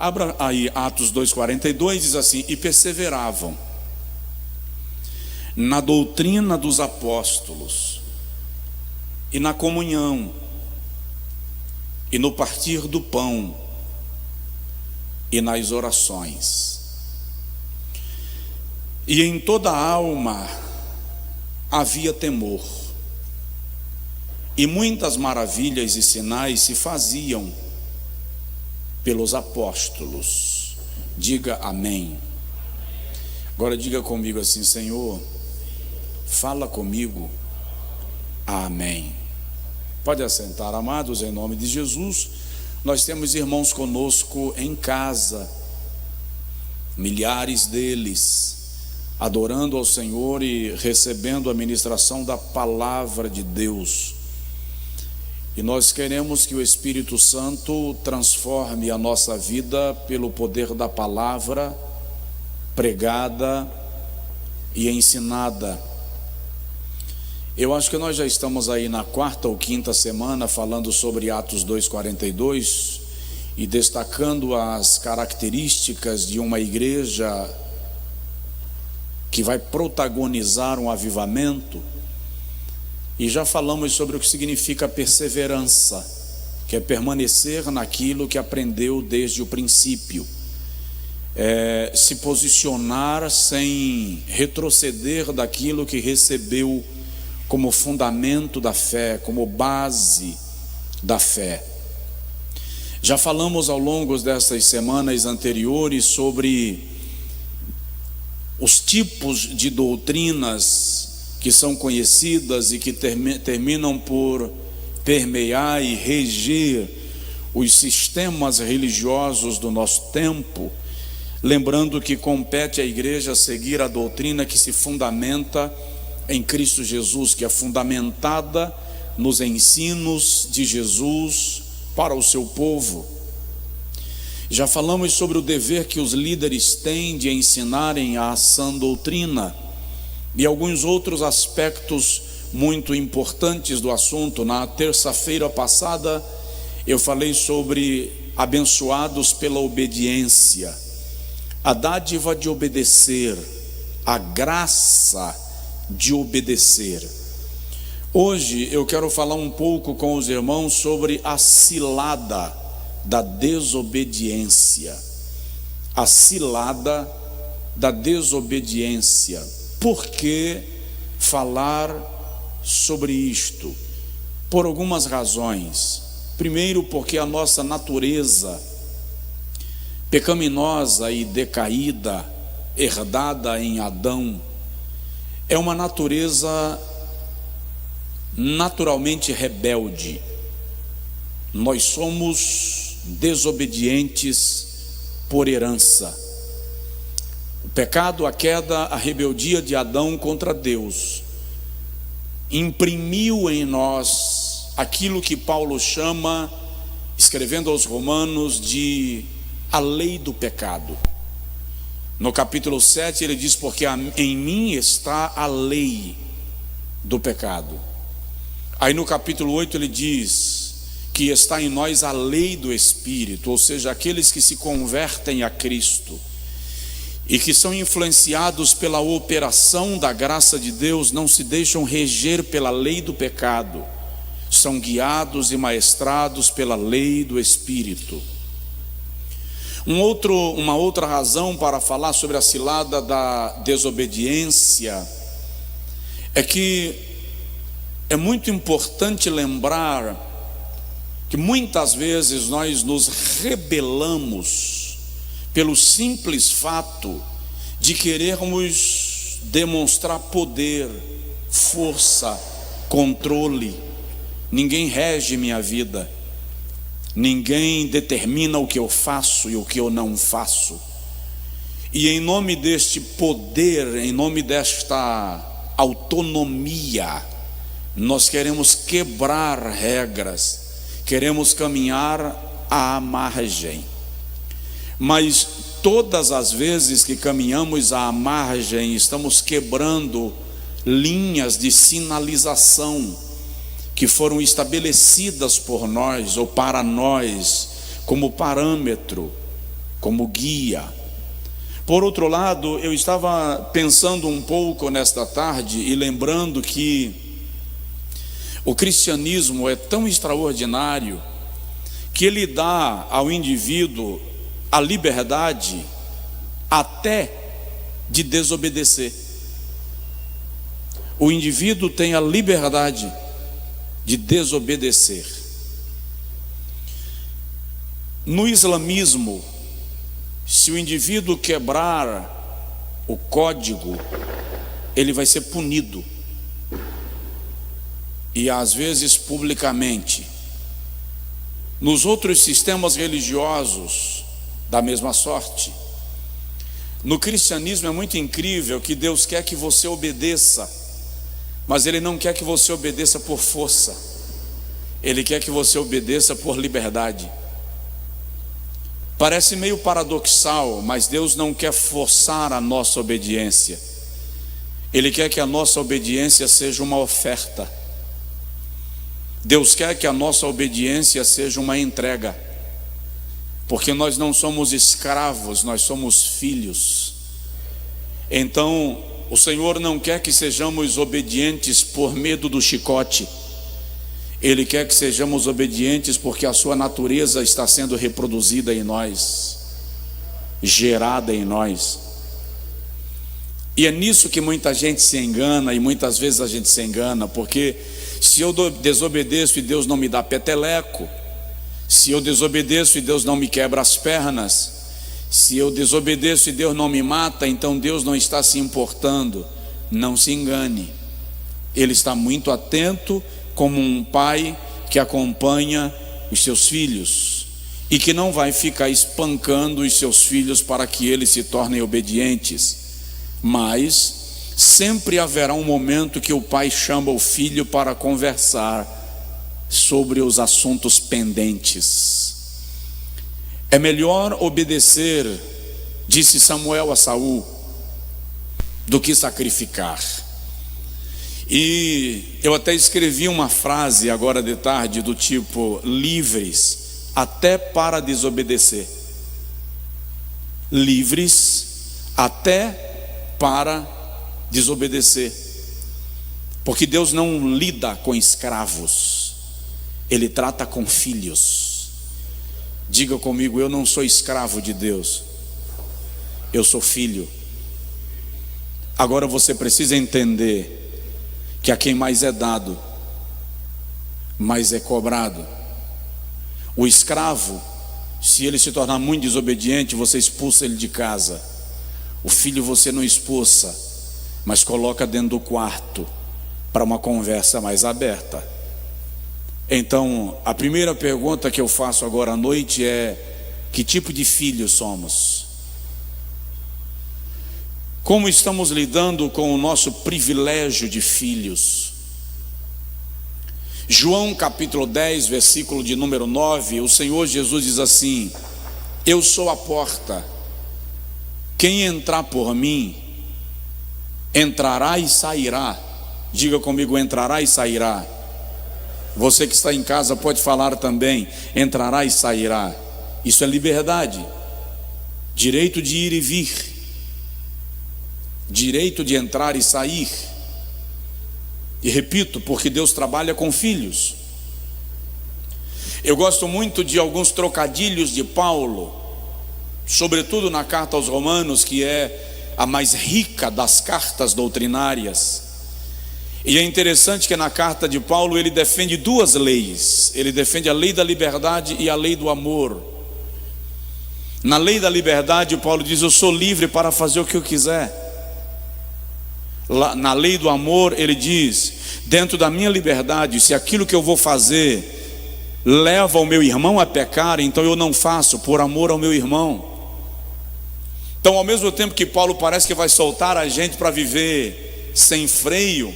Abra aí Atos 2,42, diz assim: e perseveravam na doutrina dos apóstolos, e na comunhão, e no partir do pão, e nas orações. E em toda a alma havia temor, e muitas maravilhas e sinais se faziam pelos apóstolos. Diga amém. Agora diga comigo assim: Senhor, fala comigo. Amém. Pode assentar, amados, em nome de Jesus. Nós temos irmãos conosco em casa, milhares deles, adorando ao Senhor e recebendo a ministração da palavra de Deus. E nós queremos que o Espírito Santo transforme a nossa vida pelo poder da palavra pregada e ensinada. Eu acho que nós já estamos aí na 4ª ou 5ª semana falando sobre Atos 2,42 e destacando as características de uma igreja que vai protagonizar um avivamento. E já falamos sobre o que significa perseverança, que é permanecer naquilo que aprendeu desde o princípio, se posicionar sem retroceder daquilo que recebeu como fundamento da fé, como base da fé. Já falamos ao longo dessas semanas anteriores sobre os tipos de doutrinas que são conhecidas e que terminam por permear e reger os sistemas religiosos do nosso tempo, lembrando que compete à igreja seguir a doutrina que se fundamenta em Cristo Jesus, que é fundamentada nos ensinos de Jesus para o seu povo. Já falamos sobre o dever que os líderes têm de ensinarem a sã doutrina e alguns outros aspectos muito importantes do assunto. Na terça-feira passada eu falei sobre abençoados pela obediência, a dádiva de obedecer, a graça de obedecer. Hoje eu quero falar um pouco com os irmãos sobre a cilada da desobediência. A cilada da desobediência. Por que falar sobre isto? Por algumas razões. Primeiro, porque a nossa natureza pecaminosa e decaída, herdada em Adão, é uma natureza naturalmente rebelde. Nós somos desobedientes por herança. O pecado, a queda, a rebeldia de Adão contra Deus imprimiu em nós aquilo que Paulo chama, escrevendo aos Romanos, de a lei do pecado. No capítulo 7 ele diz: porque em mim está a lei do pecado. Aí no capítulo 8 ele diz que está em nós a lei do Espírito, ou seja, aqueles que se convertem a Cristo e que são influenciados pela operação da graça de Deus, não se deixam reger pela lei do pecado, são guiados e maestrados pela lei do Espírito. Uma outra razão para falar sobre a cilada da desobediência é que é muito importante lembrar que muitas vezes nós nos rebelamos pelo simples fato de querermos demonstrar poder, força, controle. Ninguém rege minha vida, ninguém determina o que eu faço e o que eu não faço. E em nome deste poder, em nome desta autonomia, nós queremos quebrar regras, queremos caminhar à margem. Mas todas as vezes que caminhamos à margem, estamos quebrando linhas de sinalização que foram estabelecidas por nós ou para nós como parâmetro, como guia. Por outro lado, eu estava pensando um pouco nesta tarde e lembrando que o cristianismo é tão extraordinário que ele dá ao indivíduo a liberdade até de desobedecer. O indivíduo tem a liberdade de desobedecer. No islamismo, se o indivíduo quebrar o código, ele vai ser punido, e às vezes publicamente. Nos outros sistemas religiosos, da mesma sorte. No cristianismo é muito incrível que Deus quer que você obedeça, mas Ele não quer que você obedeça por força, Ele quer que você obedeça por liberdade. Parece meio paradoxal, mas Deus não quer forçar a nossa obediência. Ele quer que a nossa obediência seja uma oferta. Deus quer que a nossa obediência seja uma entrega, porque nós não somos escravos, nós somos filhos. Então, o Senhor não quer que sejamos obedientes por medo do chicote. Ele quer que sejamos obedientes porque a sua natureza está sendo reproduzida em nós, gerada em nós. E é nisso que muita gente se engana, e muitas vezes a gente se engana, porque se eu desobedeço e Deus não me dá peteleco, se eu desobedeço e Deus não me quebra as pernas, se eu desobedeço e Deus não me mata, então Deus não está se importando. Não se engane, Ele está muito atento, como um pai que acompanha os seus filhos e que não vai ficar espancando os seus filhos para que eles se tornem obedientes, mas sempre haverá um momento que o pai chama o filho para conversar sobre os assuntos pendentes. É melhor obedecer, disse Samuel a Saul, do que sacrificar. E eu até escrevi uma frase agora de tarde do tipo: livres até para desobedecer. Livres até para desobedecer. Porque Deus não lida com escravos, Ele trata com filhos. Diga comigo: eu não sou escravo de Deus, eu sou filho. Agora você precisa entender que a quem mais é dado, mais é cobrado. O escravo, se ele se tornar muito desobediente, você expulsa ele de casa. O filho você não expulsa, mas coloca dentro do quarto para uma conversa mais aberta. Então, a primeira pergunta que eu faço agora à noite é: que tipo de filho somos? Como estamos lidando com o nosso privilégio de filhos? João capítulo 10, versículo de número 9, o Senhor Jesus diz assim: eu sou a porta, quem entrar por mim, entrará e sairá. Diga comigo: entrará e sairá. Você que está em casa pode falar também: entrará e sairá. Isso é liberdade, direito de ir e vir, direito de entrar e sair. E repito, porque Deus trabalha com filhos. Eu gosto muito de alguns trocadilhos de Paulo, sobretudo na carta aos Romanos, que é a mais rica das cartas doutrinárias. E é interessante que na carta de Paulo ele defende duas leis. Ele defende a lei da liberdade e a lei do amor. Na lei da liberdade, Paulo diz: eu sou livre para fazer o que eu quiser. Na lei do amor, ele diz: dentro da minha liberdade, se aquilo que eu vou fazer leva o meu irmão a pecar, então eu não faço, por amor ao meu irmão. Então, ao mesmo tempo que Paulo parece que vai soltar a gente para viver sem freio,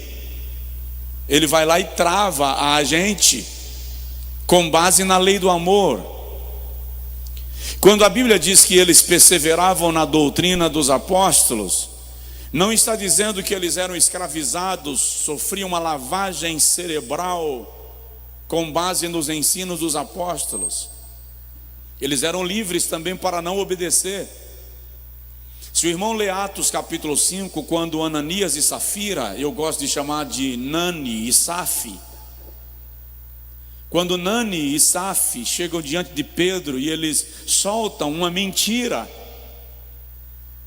ele vai lá e trava a gente com base na lei do amor. Quando a Bíblia diz que eles perseveravam na doutrina dos apóstolos, não está dizendo que eles eram escravizados, sofriam uma lavagem cerebral com base nos ensinos dos apóstolos. Eles eram livres também para não obedecer. Se o irmão lê Atos capítulo 5, quando Ananias e Safira, eu gosto de chamar de Nani e Safi, quando Nani e Safi chegam diante de Pedro e eles soltam uma mentira.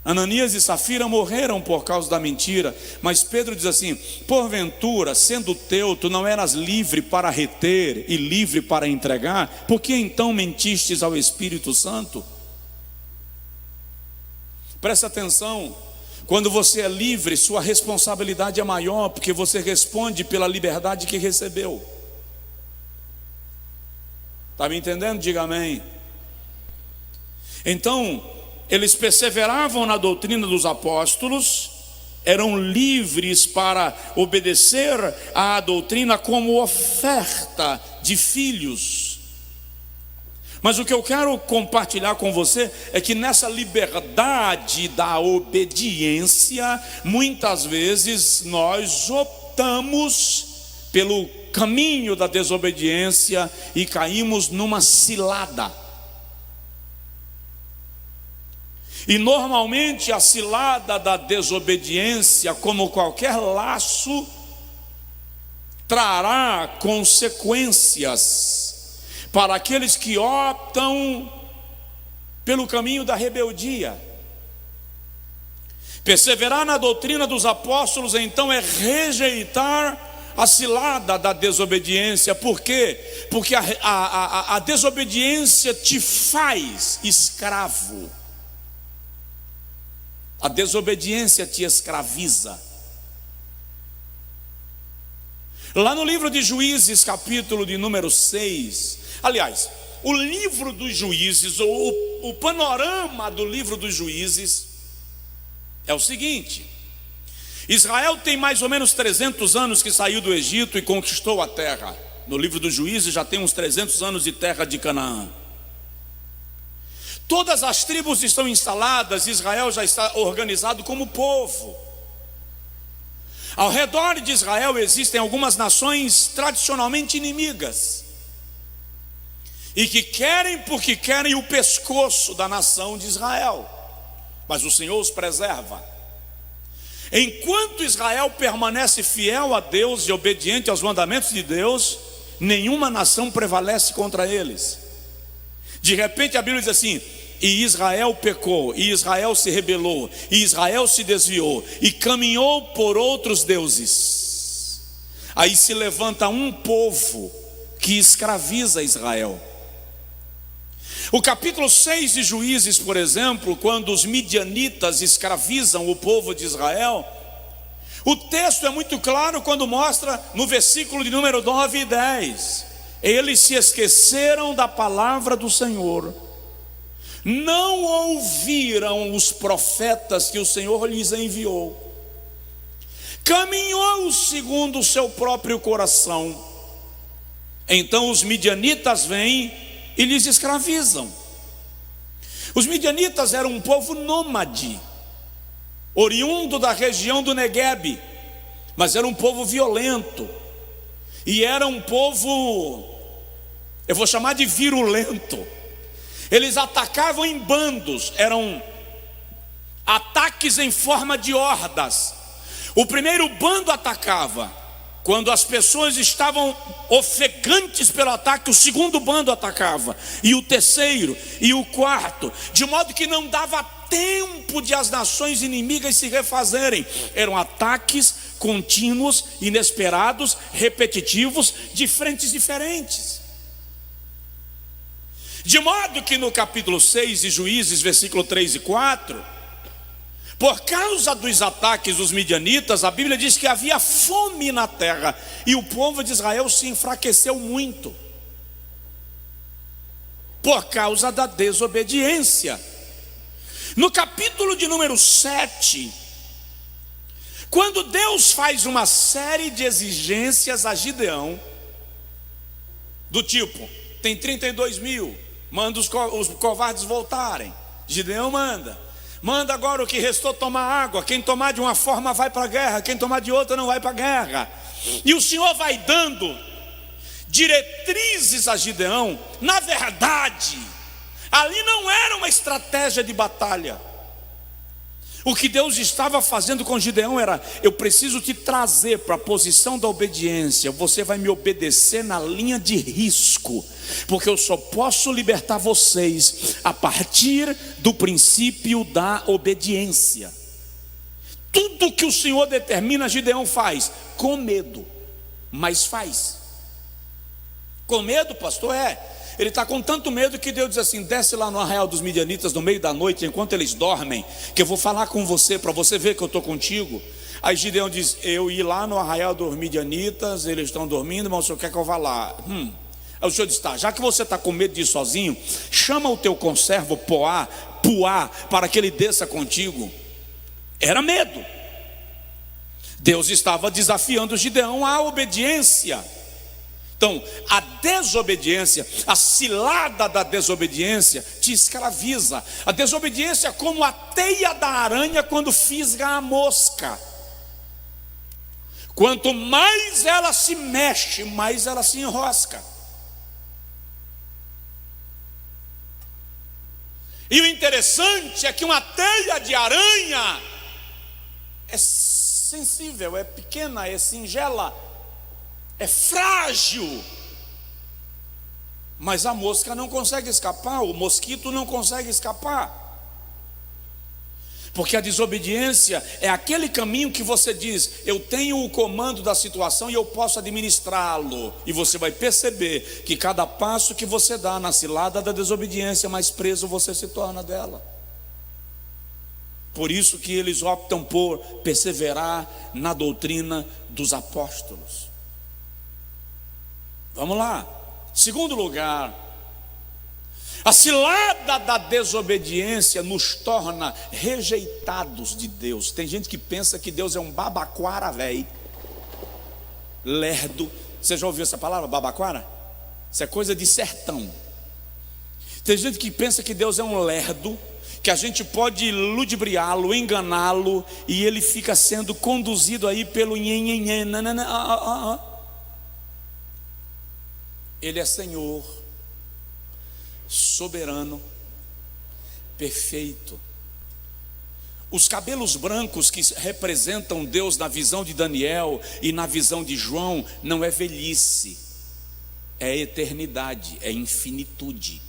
Ananias e Safira morreram por causa da mentira, mas Pedro diz assim: porventura, sendo teu, tu não eras livre para reter e livre para entregar? Por que então mentistes ao Espírito Santo? Presta atenção, quando você é livre, sua responsabilidade é maior, porque você responde pela liberdade que recebeu. Está me entendendo? Diga amém. Então, eles perseveravam na doutrina dos apóstolos, eram livres para obedecer à doutrina como oferta de filhos. Mas o que eu quero compartilhar com você é que nessa liberdade da obediência, muitas vezes nós optamos pelo caminho da desobediência e caímos numa cilada. E normalmente a cilada da desobediência, como qualquer laço, trará consequências para aqueles que optam pelo caminho da rebeldia. Perseverar na doutrina dos apóstolos, então, é rejeitar a cilada da desobediência. Por quê? Porque a desobediência te faz escravo. A desobediência te escraviza. Lá no livro de Juízes, capítulo de número 6, aliás, o livro dos Juízes, ou o panorama do livro dos Juízes é o seguinte: Israel tem mais ou menos 300 anos que saiu do Egito e conquistou a terra. No livro dos Juízes já tem uns 300 anos de terra de Canaã. Todas as tribos estão instaladas, Israel já está organizado como povo. Ao redor de Israel existem algumas nações tradicionalmente inimigas e que querem, porque querem, o pescoço da nação de Israel, mas o Senhor os preserva. Enquanto Israel permanece fiel a Deus e obediente aos mandamentos de Deus, nenhuma nação prevalece contra eles. De repente a Bíblia diz assim: e Israel pecou, e Israel se rebelou, e Israel se desviou, e caminhou por outros deuses. Aí se levanta um povo que escraviza Israel. O capítulo 6 de Juízes, por exemplo, quando os midianitas escravizam o povo de Israel, o texto é muito claro quando mostra no versículo de número 9 e 10: eles se esqueceram da palavra do Senhor, não ouviram os profetas que o Senhor lhes enviou, caminhou segundo o seu próprio coração. Então os midianitas vêm e lhes escravizam. Os midianitas eram um povo nômade, oriundo da região do Neguebe, mas era um povo violento, e era um povo, eu vou chamar de virulento. Eles atacavam em bandos, eram ataques em forma de hordas. O primeiro bando atacava, quando as pessoas estavam ofegantes pelo ataque, o segundo bando atacava, e o terceiro, e o quarto, de modo que não dava tempo de as nações inimigas se refazerem. Eram ataques contínuos, inesperados, repetitivos, de frentes diferentes. De modo que no capítulo 6 de Juízes, versículo 3 e 4, por causa dos ataques dos midianitas, a Bíblia diz que havia fome na terra, e o povo de Israel se enfraqueceu muito, por causa da desobediência. No capítulo de número 7, quando Deus faz uma série de exigências a Gideão, do tipo: tem 32 mil, manda os covardes voltarem. Gideão manda agora o que restou tomar água. Quem tomar de uma forma vai para a guerra, quem tomar de outra não vai para a guerra. E o Senhor vai dando diretrizes a Gideão. Na verdade, Ali não era uma estratégia de batalha. O que Deus estava fazendo com Gideão era: eu preciso te trazer para a posição da obediência. Você vai me obedecer na linha de risco, porque eu só posso libertar vocês a partir do princípio da obediência. Tudo que o Senhor determina, Gideão faz com medo, mas faz. Com medo, pastor? Ele está com tanto medo que Deus diz assim: desce lá no arraial dos midianitas no meio da noite, enquanto eles dormem, que eu vou falar com você, para você ver que eu estou contigo. Aí Gideão diz: eu ir lá no arraial dos midianitas, eles estão dormindo, mas o senhor quer que eu vá lá? Aí o senhor diz: tá, já que você está com medo de ir sozinho, chama o teu conservo Puá, para que ele desça contigo. Era medo. Deus estava desafiando Gideão à obediência. Então, a desobediência, a cilada da desobediência te escraviza. A desobediência é como a teia da aranha quando fisga a mosca. Quanto mais ela se mexe, mais ela se enrosca. E o interessante é que uma teia de aranha é sensível, é pequena, é singela, é frágil, mas a mosca não consegue escapar, o mosquito não consegue escapar, porque a desobediência é aquele caminho que você diz: eu tenho o comando da situação e eu posso administrá-lo, e você vai perceber que cada passo que você dá na cilada da desobediência, mais preso você se torna dela. Por isso que eles optam por perseverar na doutrina dos apóstolos. Vamos lá. Segundo lugar, a cilada da desobediência nos torna rejeitados de Deus. Tem gente que pensa que Deus é um babaquara velho, lerdo. Você já ouviu essa palavra, babaquara? Isso é coisa de sertão. Tem gente que pensa que Deus é um lerdo, que a gente pode ludibriá-lo, enganá-lo, e ele fica sendo conduzido aí pelo nhenhenhen. Ele é Senhor, soberano, perfeito. Os cabelos brancos que representam Deus na visão de Daniel e na visão de João não é velhice, é eternidade, é infinitude.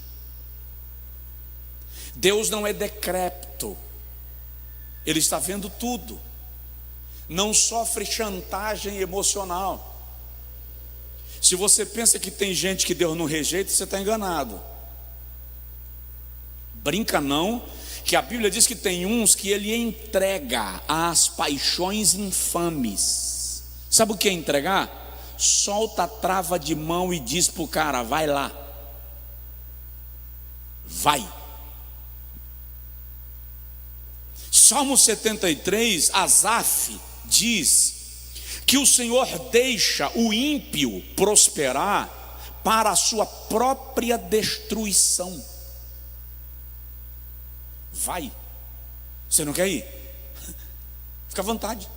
Deus não é decrépito, Ele está vendo tudo, não sofre chantagem emocional. Se você pensa que tem gente que Deus não rejeita, você está enganado. Brinca não, que a Bíblia diz que tem uns que Ele entrega às paixões infames. Sabe o que é entregar? Solta a trava de mão e diz para o cara: vai lá, vai. Salmo 73, Asaf diz que o Senhor deixa o ímpio prosperar para a sua própria destruição. Vai. Você não quer ir? Fica à vontade.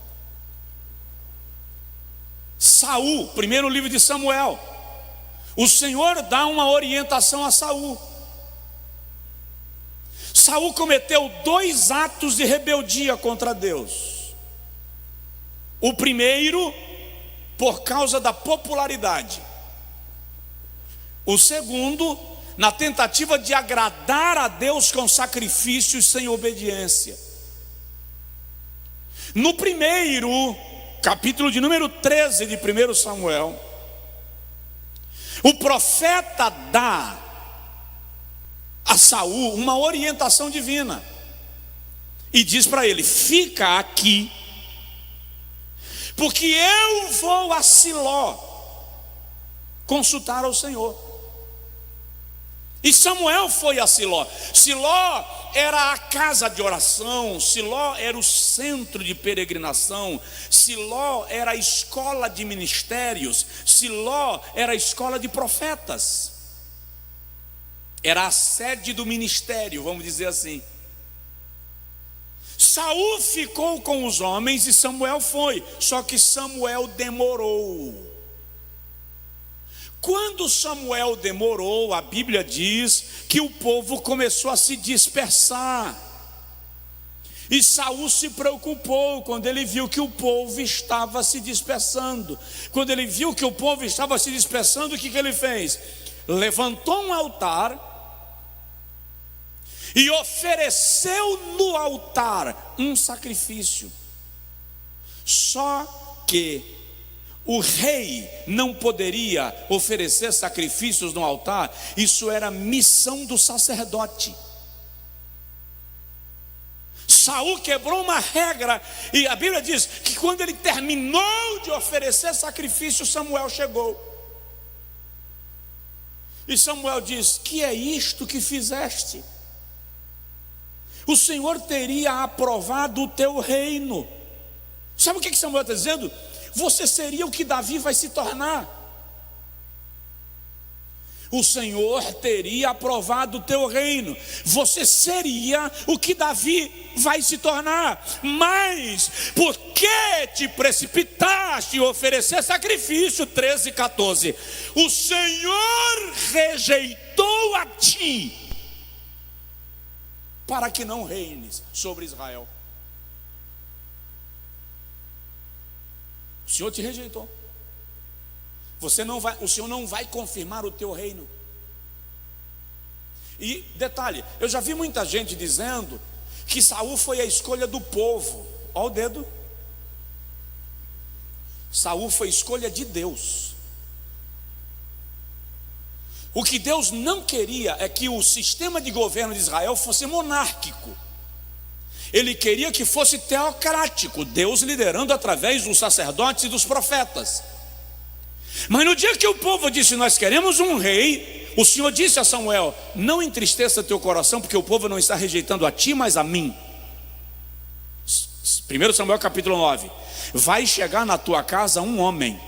Saul, primeiro livro de Samuel, o Senhor dá uma orientação a Saul. Saul cometeu 2 atos de rebeldia contra Deus. O primeiro, por causa da popularidade. O segundo, na tentativa de agradar a Deus com sacrifícios sem obediência. No primeiro capítulo de número 13 de 1 Samuel, o profeta dá a Saul uma orientação divina e diz para ele: fica aqui, porque eu vou a Siló consultar ao Senhor. E Samuel foi a Siló. Siló era a casa de oração, Siló era o centro de peregrinação, Siló era a escola de ministérios, Siló era a escola de profetas, era a sede do ministério, vamos dizer assim. Saul ficou com os homens e Samuel foi, só que Samuel demorou. Quando Samuel demorou, a Bíblia diz que o povo começou a se dispersar. E Saul se preocupou quando ele viu que o povo estava se dispersando. Quando ele viu que o povo estava se dispersando, o que ele fez? Levantou um altar e ofereceu no altar um sacrifício. Só que o rei não poderia oferecer sacrifícios no altar. Isso era missão do sacerdote. Saul quebrou uma regra, e a Bíblia diz que quando ele terminou de oferecer sacrifício, Samuel chegou. E Samuel diz: que é isto que fizeste? O Senhor teria aprovado o teu reino. Sabe o que Samuel está dizendo? Você seria o que Davi vai se tornar. O Senhor teria aprovado o teu reino. Você seria o que Davi vai se tornar. Mas por que te precipitaste em oferecer sacrifício? 13, 14. O Senhor rejeitou a ti, para que não reines sobre Israel. O Senhor te rejeitou. O Senhor não vai confirmar o teu reino. E detalhe, eu já vi muita gente dizendo que Saul foi a escolha do povo. Olha o dedo. Saul foi a escolha de Deus. O que Deus não queria é que o sistema de governo de Israel fosse monárquico. Ele queria que fosse teocrático, Deus liderando através dos sacerdotes e dos profetas. Mas no dia que o povo disse: nós queremos um rei, o Senhor disse a Samuel: não entristeça teu coração, porque o povo não está rejeitando a ti, mas a mim. 1 Samuel capítulo 9. Vai chegar na tua casa um homem,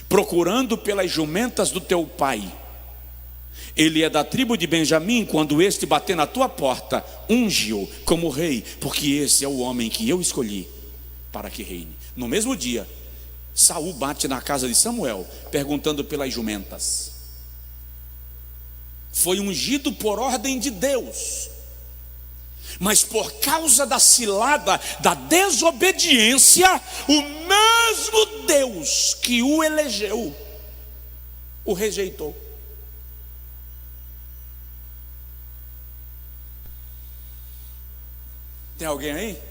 procurando pelas jumentas do teu pai. Ele é da tribo de Benjamim. Quando este bater na tua porta, unge-o como rei, porque esse é o homem que eu escolhi para que reine. No mesmo dia, Saul bate na casa de Samuel, perguntando pelas jumentas. Foi ungido por ordem de Deus, mas por causa da cilada, da desobediência, o mesmo Deus que o elegeu o rejeitou. Tem alguém aí?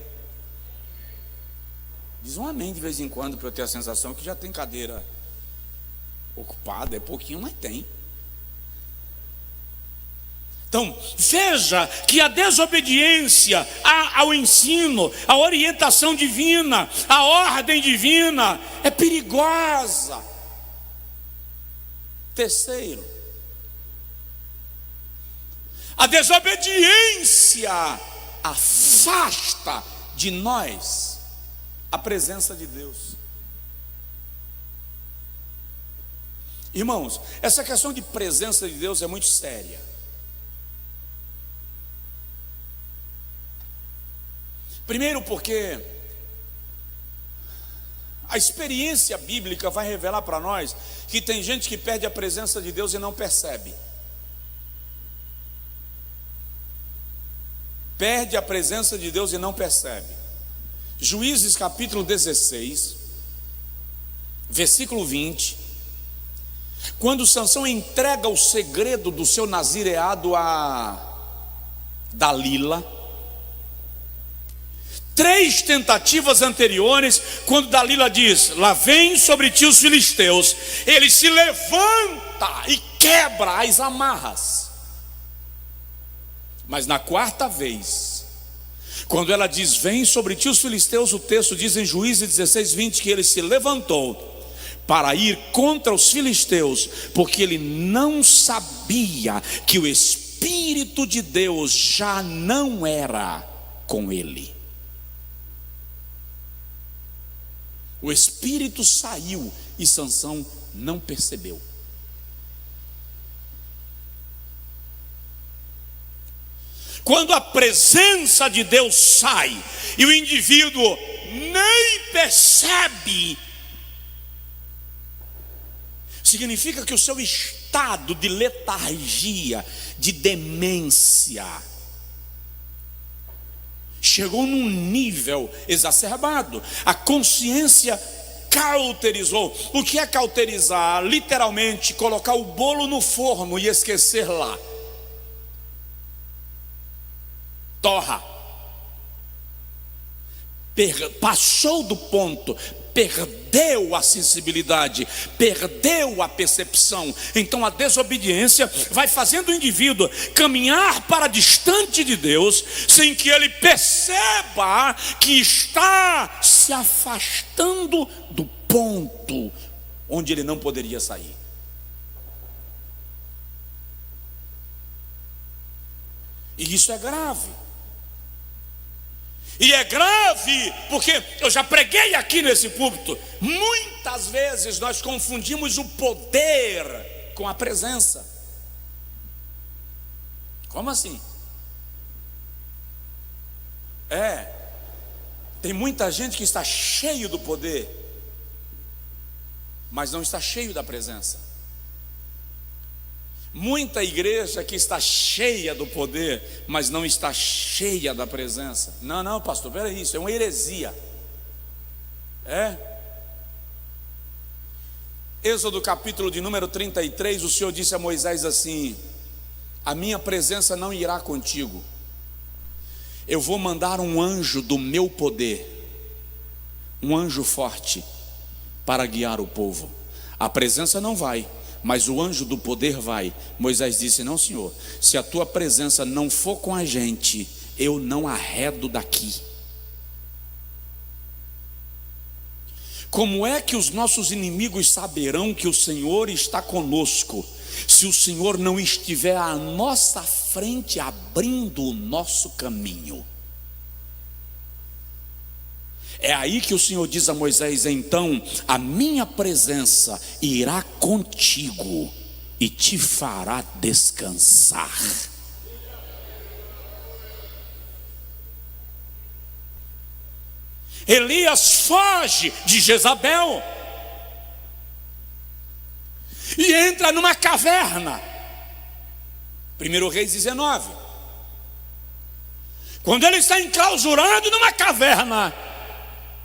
Diz um amém de vez em quando, para eu ter a sensação que já tem cadeira ocupada. É pouquinho, mas tem. Então, veja que a desobediência ao ensino, à orientação divina, à ordem divina, é perigosa. Terceiro, a desobediência afasta de nós a presença de Deus. Irmãos, essa questão de presença de Deus é muito séria. Primeiro porque a experiência bíblica vai revelar para nós que tem gente que perde a presença de Deus e não percebe. Perde a presença de Deus e não percebe. Juízes capítulo 16, versículo 20. Quando Sansão entrega o segredo do seu nazireado a Dalila, 3 tentativas anteriores, quando Dalila diz: lá vem sobre ti os filisteus, ele se levanta e quebra as amarras. Mas na 4ª vez, quando ela diz: vem sobre ti os filisteus, o texto diz em Juízes 16, 20, que ele se levantou para ir contra os filisteus, porque ele não sabia que o Espírito de Deus já não era com ele. O Espírito saiu e Sansão não percebeu. Quando a presença de Deus sai e o indivíduo nem percebe, significa que o seu estado de letargia, de demência, chegou num nível exacerbado. A consciência cauterizou. O que é cauterizar? Literalmente, colocar o bolo no forno e esquecer lá. Torra. Passou do ponto, perdeu a sensibilidade, perdeu a percepção. Então a desobediência vai fazendo o indivíduo caminhar para distante de Deus, sem que ele perceba que está se afastando do ponto onde ele não poderia sair. E isso é grave. E é grave porque eu já preguei aqui nesse púlpito. Muitas vezes nós confundimos o poder com a presença. Como assim? Tem muita gente que está cheio do poder, mas não está cheio da presença. Muita igreja que está cheia do poder, mas não está cheia da presença. Não, pastor, peraí, isso é uma heresia. Êxodo capítulo de número 33, o Senhor disse a Moisés assim: a minha presença não irá contigo, eu vou mandar um anjo do meu poder, um anjo forte, para guiar o povo. A presença não vai, mas o anjo do poder vai. Moisés disse: não, Senhor, se a tua presença não for com a gente, eu não arredo daqui. Como é que os nossos inimigos saberão que o Senhor está conosco, se o Senhor não estiver à nossa frente, abrindo o nosso caminho? É aí que o Senhor diz a Moisés: então a minha presença irá contigo e te fará descansar. Elias foge de Jezabel e entra numa caverna. 1 Reis 19. Quando ele está enclausurado numa caverna,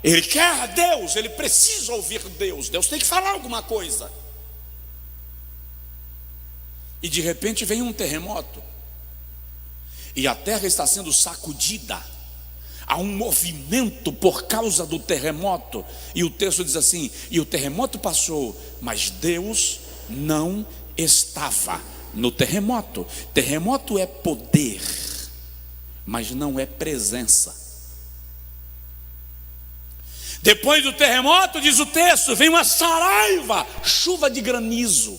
ele quer Deus, ele precisa ouvir Deus. Deus tem que falar alguma coisa. E de repente vem um terremoto, e a terra está sendo sacudida. Há um movimento por causa do terremoto. E o texto diz assim: e o terremoto passou, mas Deus não estava no terremoto. Terremoto é poder, mas não é presença. Depois do terremoto, diz o texto, vem uma saraiva, chuva de granizo.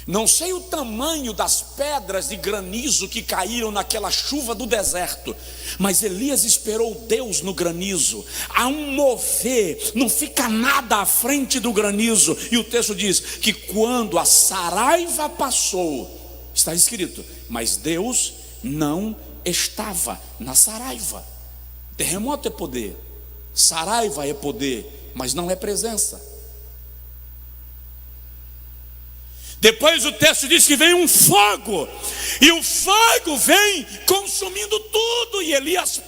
Não sei o tamanho das pedras de granizo que caíram naquela chuva do deserto, mas Elias esperou Deus no granizo. Há um mover, não fica nada à frente do granizo. E o texto diz que quando a saraiva passou, está escrito, mas Deus não estava na saraiva. Terremoto é poder, saraiva é poder, mas não é presença. Depois o texto diz que vem um fogo, e o fogo vem consumindo tudo, e Elias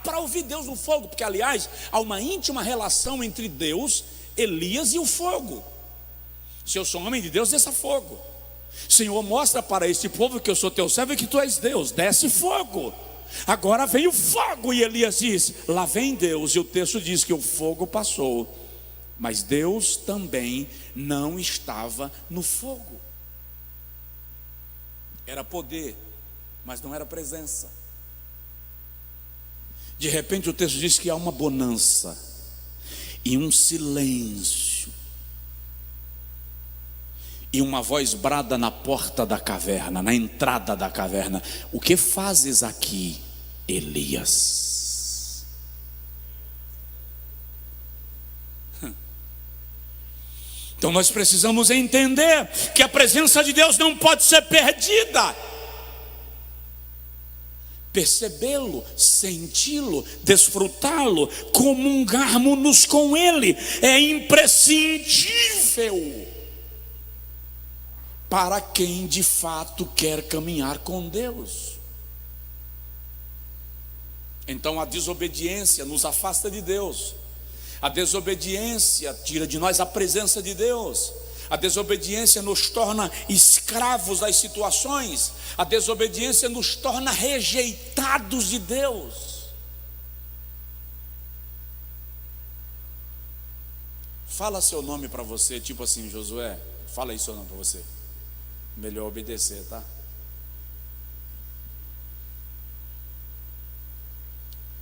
para ouvir Deus no fogo, porque aliás há uma íntima relação entre Deus, Elias e o fogo. Se eu sou homem de Deus, desça fogo. Senhor, mostra para este povo que eu sou teu servo e que tu és Deus, desce fogo. Agora vem o fogo, e Elias diz, lá vem Deus, e o texto diz que o fogo passou, mas Deus também não estava no fogo. Era poder, mas não era presença. De repente o texto diz que há uma bonança e um silêncio, e uma voz brada na porta da caverna, na entrada da caverna: o que fazes aqui, Elias? Então nós precisamos entender que a presença de Deus não pode ser perdida. percebê-lo, senti-lo, desfrutá-lo, comungarmos-nos com Ele, é imprescindível para quem de fato quer caminhar com Deus. Então a desobediência nos afasta de Deus, a desobediência tira de nós a presença de Deus, a desobediência nos torna escravos das situações, a desobediência nos torna rejeitados de Deus. Fala seu nome para você, tipo assim, Josué, fala aí seu nome para você. Melhor obedecer, tá?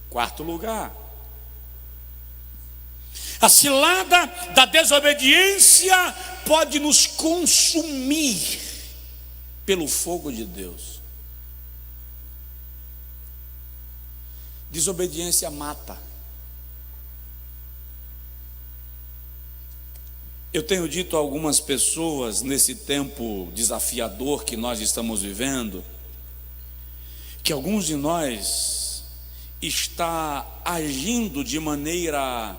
Quarto lugar, a cilada da desobediência pode nos consumir pelo fogo de Deus. Desobediência mata. Eu tenho dito a algumas pessoas nesse tempo desafiador que nós estamos vivendo, que alguns de nós está agindo de maneira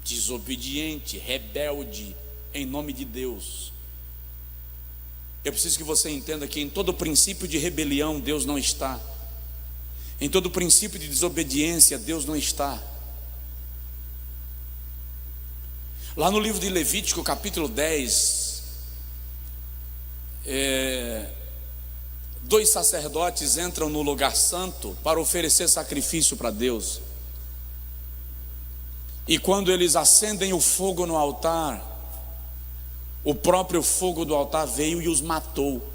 desobediente, rebelde, em nome de Deus. Eu preciso que você entenda que em todo princípio de rebelião Deus não está, em todo princípio de desobediência Deus não está. Lá no livro de Levítico, capítulo 10, dois sacerdotes entram no lugar santo para oferecer sacrifício para Deus. E quando eles acendem o fogo no altar, o próprio fogo do altar veio e os matou.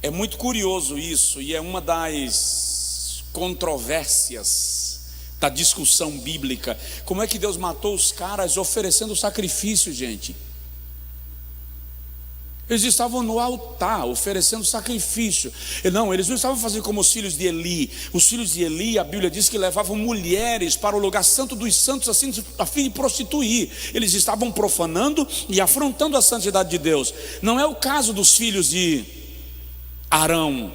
É muito curioso isso, e é uma das controvérsias da discussão bíblica. Como é que Deus matou os caras oferecendo sacrifício, gente? Eles estavam no altar oferecendo sacrifício. Não, eles não estavam fazendo como os filhos de Eli. Os filhos de Eli, a Bíblia diz que levavam mulheres para o lugar santo dos santos, assim, a fim de prostituir. Eles estavam profanando e afrontando a santidade de Deus. Não é o caso dos filhos de Arão.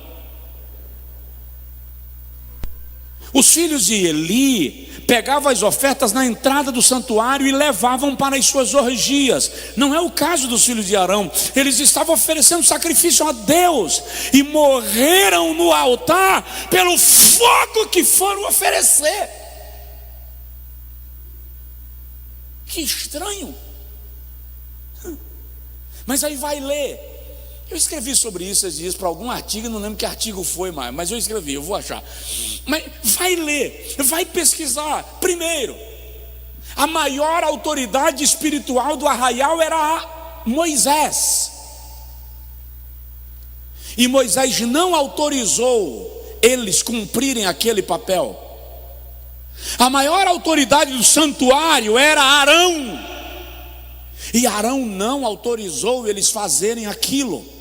Os filhos de Eli pegavam as ofertas na entrada do santuário e levavam para as suas orgias. Não é o caso dos filhos de Arão. Eles estavam oferecendo sacrifício a Deus e morreram no altar pelo fogo que foram oferecer. Que estranho. Mas aí vai ler. Eu escrevi sobre isso esses dias para algum artigo, não lembro que artigo foi mais, mas eu escrevi, eu vou achar. Mas vai ler, vai pesquisar. Primeiro, a maior autoridade espiritual do arraial era Moisés. E Moisés não autorizou eles cumprirem aquele papel. A maior autoridade do santuário era Arão. E Arão não autorizou eles fazerem aquilo.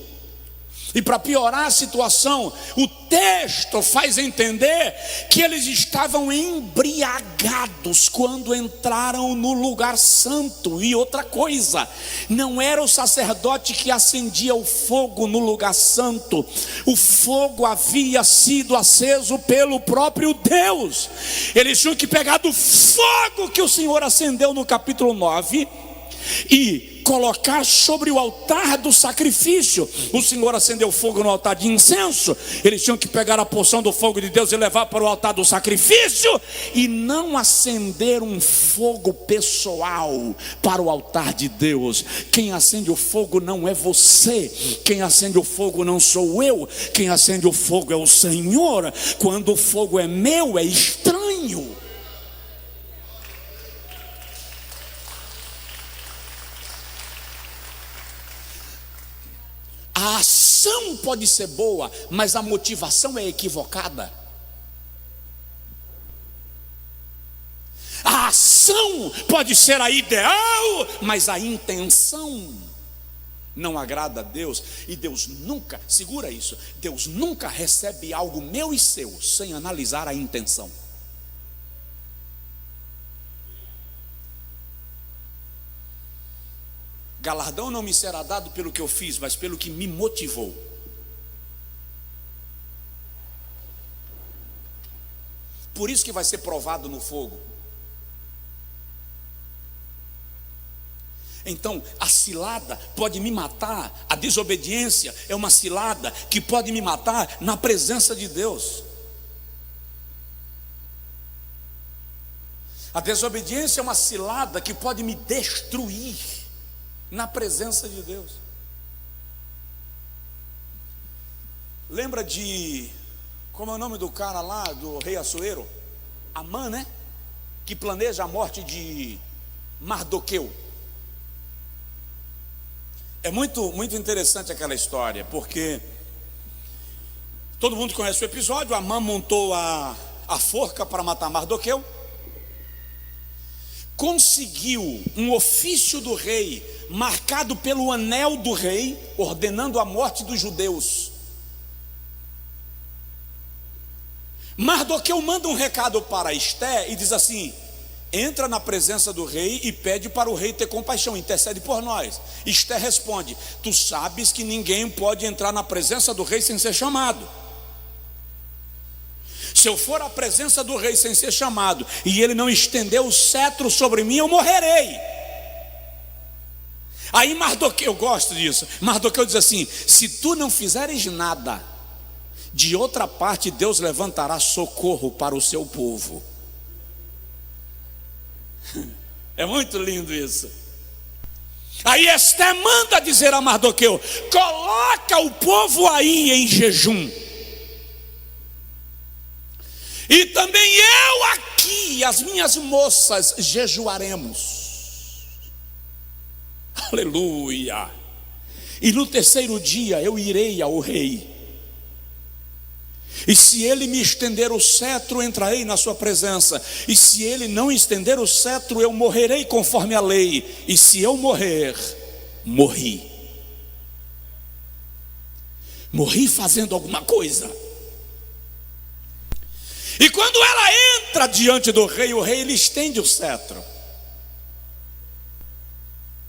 E para piorar a situação, o texto faz entender que eles estavam embriagados quando entraram no lugar santo. E outra coisa, não era o sacerdote que acendia o fogo no lugar santo. O fogo havia sido aceso pelo próprio Deus. Eles tinham que pegar do fogo que o Senhor acendeu no capítulo 9 e colocar sobre o altar do sacrifício. O Senhor acendeu fogo no altar de incenso. Eles tinham que pegar a porção do fogo de Deus e levar para o altar do sacrifício, e não acender um fogo pessoal para o altar de Deus. Quem acende o fogo não é você, quem acende o fogo não sou eu, quem acende o fogo é o Senhor. Quando o fogo é meu, é estranho. A ação pode ser boa, mas a motivação é equivocada. A ação pode ser a ideal, mas a intenção não agrada a Deus. E Deus nunca, segura isso, Deus nunca recebe algo meu e seu sem analisar a intenção. Galardão não me será dado pelo que eu fiz, mas pelo que me motivou. Por isso que vai ser provado no fogo. Então, a cilada pode me matar, a desobediência é uma cilada que pode me matar na presença de Deus. A desobediência é uma cilada que pode me destruir na presença de Deus. Lembra de, como é o nome do cara lá, do rei Assuero? Amã, né? Que planeja a morte de Mardoqueu. É muito interessante aquela história, porque todo mundo conhece o episódio. Amã montou a forca para matar Mardoqueu, conseguiu um ofício do rei, marcado pelo anel do rei, ordenando a morte dos judeus. Mardoqueu manda um recado para Esté e diz assim: entra na presença do rei e pede para o rei ter compaixão, intercede por nós. Esté responde: tu sabes que ninguém pode entrar na presença do rei sem ser chamado. Se eu for à presença do rei sem ser chamado e ele não estender o cetro sobre mim, eu morrerei. Aí Mardoqueu, eu gosto disso, Mardoqueu diz assim: se tu não fizeres nada, de outra parte Deus levantará socorro para o seu povo. É muito lindo isso. Aí Esté manda dizer a Mardoqueu: coloca o povo aí em jejum, e também eu aqui, as minhas moças, jejuaremos. Aleluia. E no terceiro dia eu irei ao rei, e se ele me estender o cetro, entrarei na sua presença, e se ele não estender o cetro, eu morrerei conforme a lei, e se eu morrer, morri fazendo alguma coisa. E quando ela entra diante do rei, o rei lhe estende o cetro,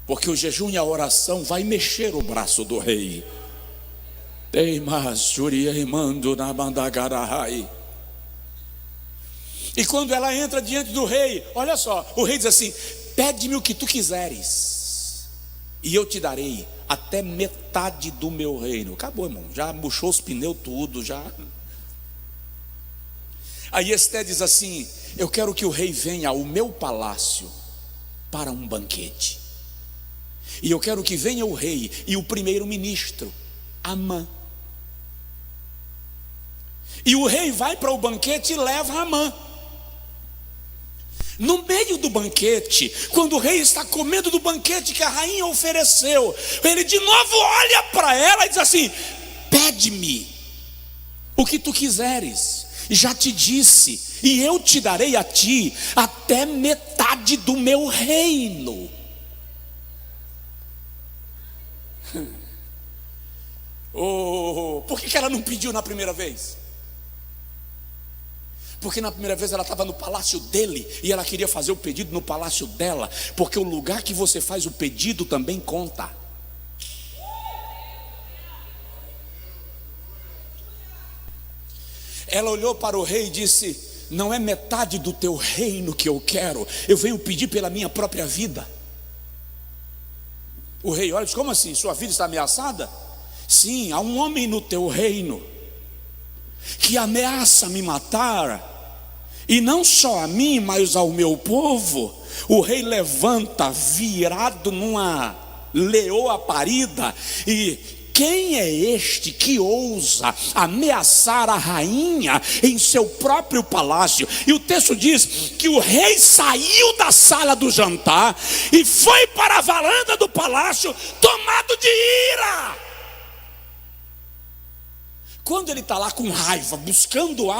porque o jejum e a oração vai mexer o braço do rei. E quando ela entra diante do rei, olha só, o rei diz assim: pede-me o que tu quiseres, e eu te darei até metade do meu reino. Acabou, irmão, já murchou os pneus tudo, já. Aí Esté diz assim: eu quero que o rei venha ao meu palácio para um banquete, e eu quero que venha o rei e o primeiro-ministro Amã. E o rei vai para o banquete e leva Amã. No meio do banquete, quando o rei está comendo do banquete que a rainha ofereceu, ele de novo olha para ela e diz assim: pede-me o que tu quiseres, já te disse, e eu te darei a ti até metade do meu reino. Por que ela não pediu na primeira vez? Porque na primeira vez ela estava no palácio dele e ela queria fazer o pedido no palácio dela, porque o lugar que você faz o pedido também conta. Ela olhou para o rei e disse: não é metade do teu reino que eu quero, eu venho pedir pela minha própria vida. O rei olha e diz: como assim? Sua vida está ameaçada? Sim, há um homem no teu reino que ameaça me matar, e não só a mim, mas ao meu povo. O rei levanta, virado numa leoa parida, e quem é este que ousa ameaçar a rainha em seu próprio palácio? E o texto diz que o rei saiu da sala do jantar e foi para a varanda do palácio tomado de ira. Quando ele está lá com raiva, buscando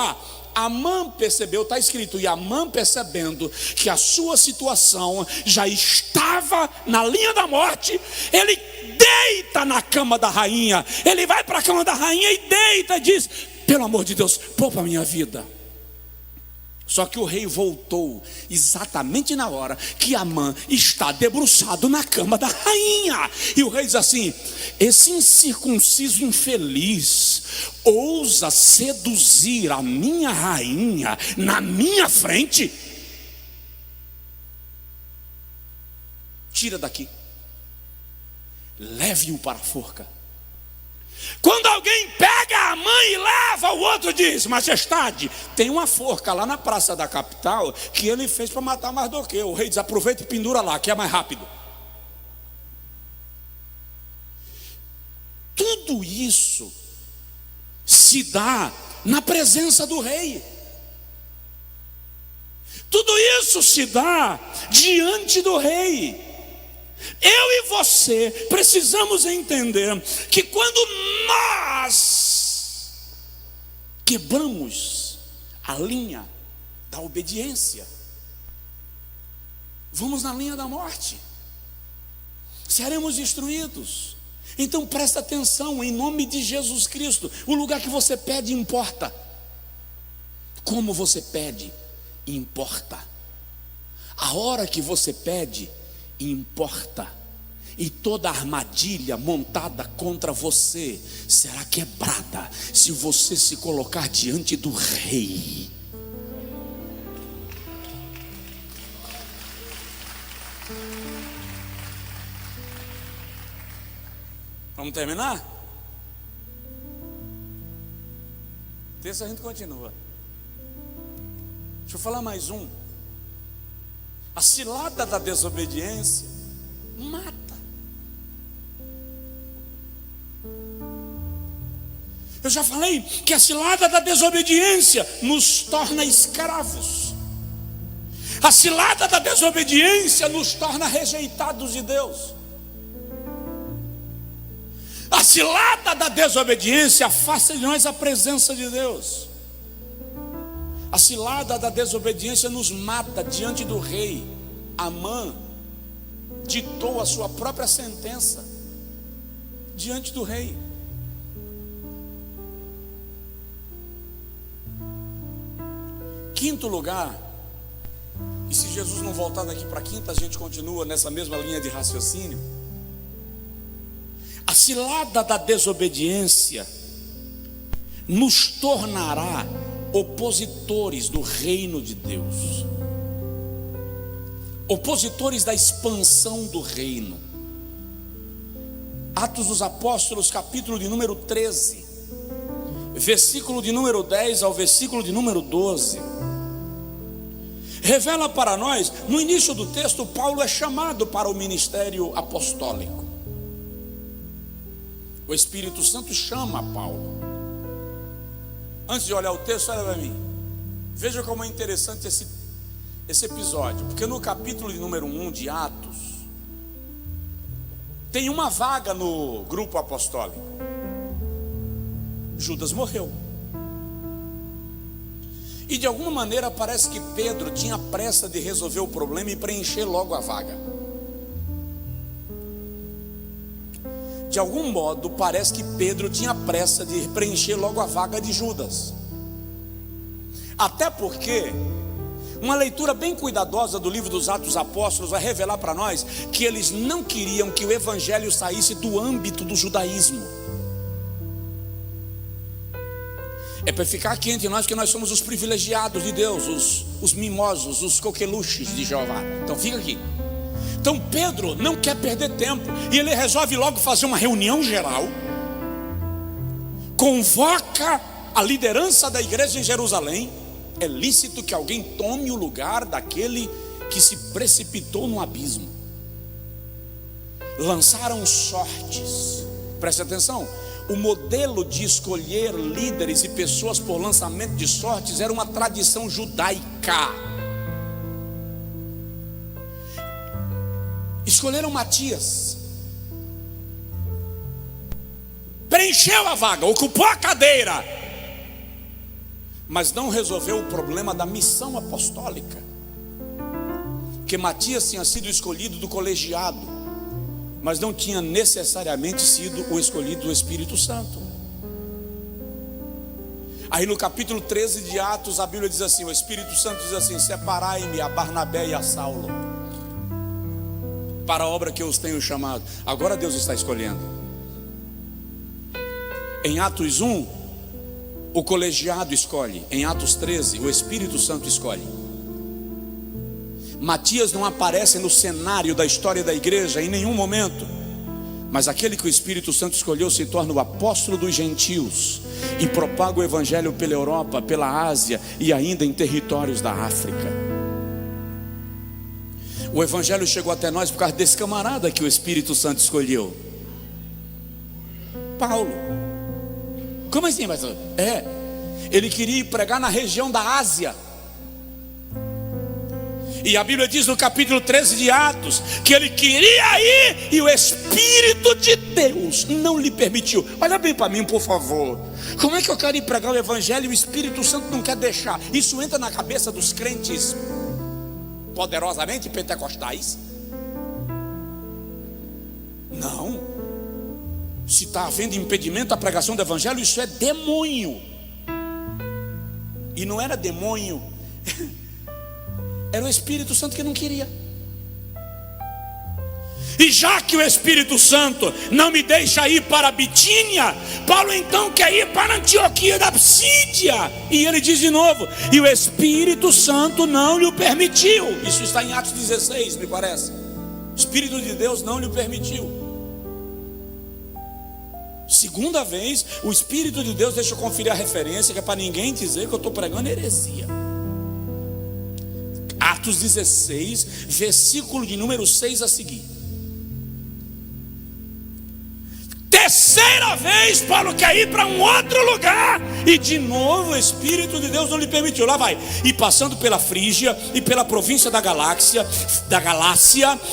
Amã percebeu, está escrito, e Amã percebendo que a sua situação já estava na linha da morte, ele deita na cama da rainha, ele vai para a cama da rainha e deita e diz: pelo amor de Deus, poupa a minha vida. Só que o rei voltou exatamente na hora que Amã está debruçado na cama da rainha. E o rei diz assim: esse incircunciso infeliz ousa seduzir a minha rainha na minha frente, tira daqui, leve-o para a forca. Quando alguém pega a mãe e leva, o outro diz: majestade, tem uma forca lá na praça da capital que ele fez para matar Mardoqueu. O rei diz: aproveita e pendura lá, que é mais rápido. Tudo isso se dá na presença do rei. Tudo isso se dá diante do rei. Eu e você precisamos entender que quando nós quebramos a linha da obediência, vamos na linha da morte, seremos destruídos. Então presta atenção, em nome de Jesus Cristo. O lugar que você pede importa. Como você pede importa. A hora que você pede importa. E toda armadilha montada contra você será quebrada se você se colocar diante do rei. Vamos terminar? Terça a gente continua. Deixa eu falar mais um. A cilada da desobediência mata. Eu já falei que a cilada da desobediência nos torna escravos. A cilada da desobediência nos torna rejeitados de Deus. A cilada da desobediência afasta de nós a presença de Deus. A cilada da desobediência nos mata diante do rei. Amã ditou a sua própria sentença diante do rei. Quinto lugar, e se Jesus não voltar daqui para quinta, a gente continua nessa mesma linha de raciocínio. A cilada da desobediência nos tornará opositores do reino de Deus, opositores da expansão do reino. Atos dos Apóstolos, capítulo de número 13, versículo de número 10 ao versículo de número 12, revela para nós. No início do texto, Paulo é chamado para o ministério apostólico. O Espírito Santo chama Paulo. Antes de olhar o texto, olha para mim. Veja como é interessante esse episódio. Porque no capítulo de número 1 de Atos, tem uma vaga no grupo apostólico. Judas morreu. E de alguma maneira parece que Pedro tinha pressa de resolver o problema e preencher logo a vaga. De algum modo, parece que Pedro tinha pressa de preencher logo a vaga de Judas. Até porque uma leitura bem cuidadosa do livro dos Atos dos Apóstolos vai revelar para nós que eles não queriam que o evangelho saísse do âmbito do judaísmo. É para ficar aqui entre nós que nós somos os privilegiados de Deus, os mimosos, os coqueluches de Jeová. Então fica aqui. Então Pedro não quer perder tempo e ele resolve logo fazer uma reunião geral, convoca a liderança da igreja em Jerusalém. É lícito que alguém tome o lugar daquele que se precipitou no abismo. Lançaram sortes. Preste atenção. O modelo de escolher líderes e pessoas por lançamento de sortes era uma tradição judaica. Escolheram Matias, preencheu a vaga, ocupou a cadeira, mas não resolveu o problema da missão apostólica. Porque Matias tinha sido escolhido do colegiado, mas não tinha necessariamente sido o escolhido do Espírito Santo. Aí no capítulo 13 de Atos, a Bíblia diz assim, o Espírito Santo diz assim: separai-me a Barnabé e a Saulo para a obra que eu os tenho chamado. Agora Deus está escolhendo. Em Atos 1, o colegiado escolhe. Em Atos 13, o Espírito Santo escolhe. Matias não aparece no cenário da história da igreja em nenhum momento, mas aquele que o Espírito Santo escolheu se torna o apóstolo dos gentios e propaga o evangelho pela Europa, pela Ásia e ainda em territórios da África. O evangelho chegou até nós por causa desse camarada que o Espírito Santo escolheu, Paulo. Como assim, pastor? Ele queria ir pregar na região da Ásia. E a Bíblia diz no capítulo 13 de Atos que ele queria ir e o Espírito de Deus não lhe permitiu. Olha bem para mim, por favor. Como é que eu quero ir pregar o evangelho e o Espírito Santo não quer deixar? Isso entra na cabeça dos crentes poderosamente pentecostais? Não. Se está havendo impedimento à pregação do evangelho, isso é demônio. E não era demônio, era o Espírito Santo que não queria. E já que o Espírito Santo não me deixa ir para a Bitínia, Paulo então quer ir para Antioquia da Psídia. E ele diz de novo, e o Espírito Santo não lhe permitiu. Isso está em Atos 16, me parece. O Espírito de Deus não lhe permitiu. Segunda vez, o Espírito de Deus, deixa eu conferir a referência, que é para ninguém dizer que eu estou pregando heresia. Atos 16, versículo de número 6 a seguir. Terceira vez, Paulo quer ir para um outro lugar, e de novo o Espírito de Deus não lhe permitiu. Lá vai. E passando pela Frígia e pela província da Galácia,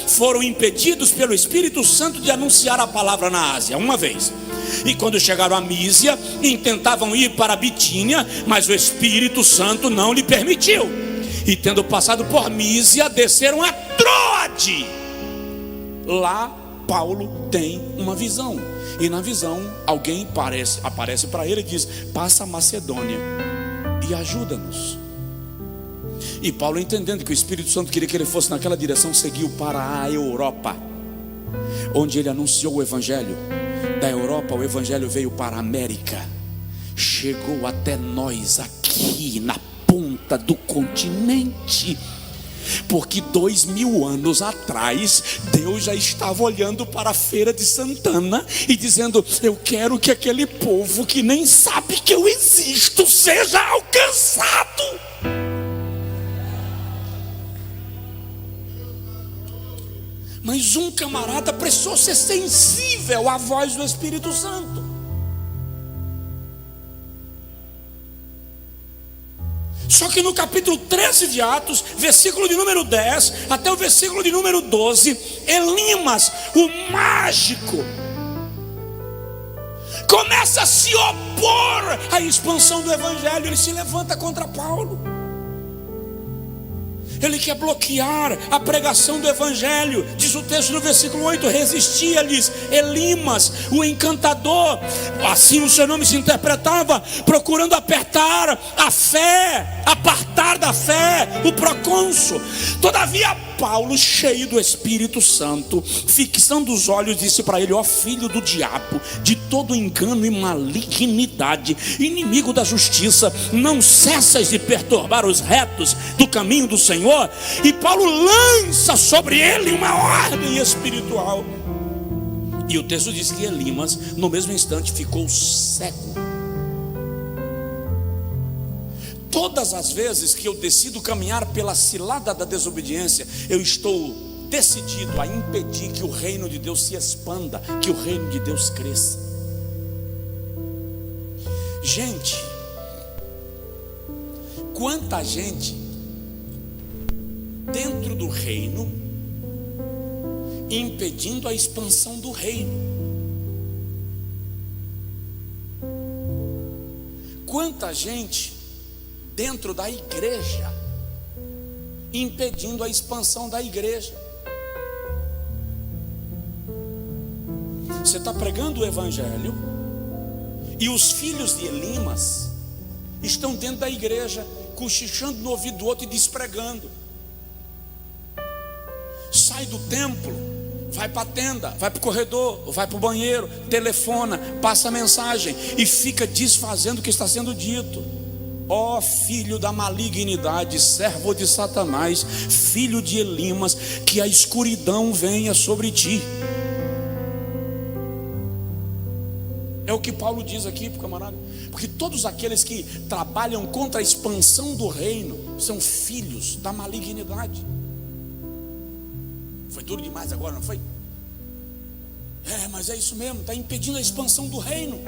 foram impedidos pelo Espírito Santo de anunciar a palavra na Ásia, uma vez. E quando chegaram a Mísia, intentavam ir para a Bitínia, mas o Espírito Santo não lhe permitiu. E tendo passado por Mísia, desceram a Troade. Lá Paulo tem uma visão, e na visão alguém aparece para ele e diz: passa a Macedônia e ajuda-nos. E Paulo, entendendo que o Espírito Santo queria que ele fosse naquela direção, seguiu para a Europa, onde ele anunciou o evangelho. Da Europa o evangelho veio para a América, chegou até nós aqui na ponta do continente, porque 2000 anos atrás Deus já estava olhando para a feira de Santana e dizendo: eu quero que aquele povo que nem sabe que eu existo seja alcançado. Mas um camarada precisou ser sensível à voz do Espírito Santo. Só que no capítulo 13 de Atos, versículo de número 10 até o versículo de número 12, Elimas, o mágico, começa a se opor à expansão do evangelho. Ele se levanta contra Paulo. Ele quer bloquear a pregação do evangelho. Diz o texto no versículo 8: resistia-lhes Elimas, o encantador, assim o seu nome se interpretava, procurando apartar da fé o procônsul. Todavia Paulo, cheio do Espírito Santo, fixando os olhos, disse para ele: ó filho do diabo, de todo engano e malignidade, inimigo da justiça, não cessas de perturbar os retos do caminho do Senhor. E Paulo lança sobre ele uma ordem espiritual. E o texto diz que Elimas, no mesmo instante, ficou cego. Todas as vezes que eu decido caminhar pela cilada da desobediência, eu estou decidido a impedir que o reino de Deus se expanda, que o reino de Deus cresça. Gente, quanta gente dentro do reino impedindo a expansão do reino. Quanta gente dentro da igreja impedindo a expansão da igreja. Você está pregando o evangelho e os filhos de Elimas estão dentro da igreja, cochichando no ouvido do outro e despregando. Sai do templo, vai para a tenda, vai para o corredor, vai para o banheiro, telefona, passa mensagem e fica desfazendo o que está sendo dito. Ó filho da malignidade, servo de Satanás, filho de Elimas, que a escuridão venha sobre ti. É o que Paulo diz aqui para o camarada. Porque todos aqueles que trabalham contra a expansão do reino são filhos da malignidade. Foi duro demais agora, não foi? Mas é isso mesmo, está impedindo a expansão do reino.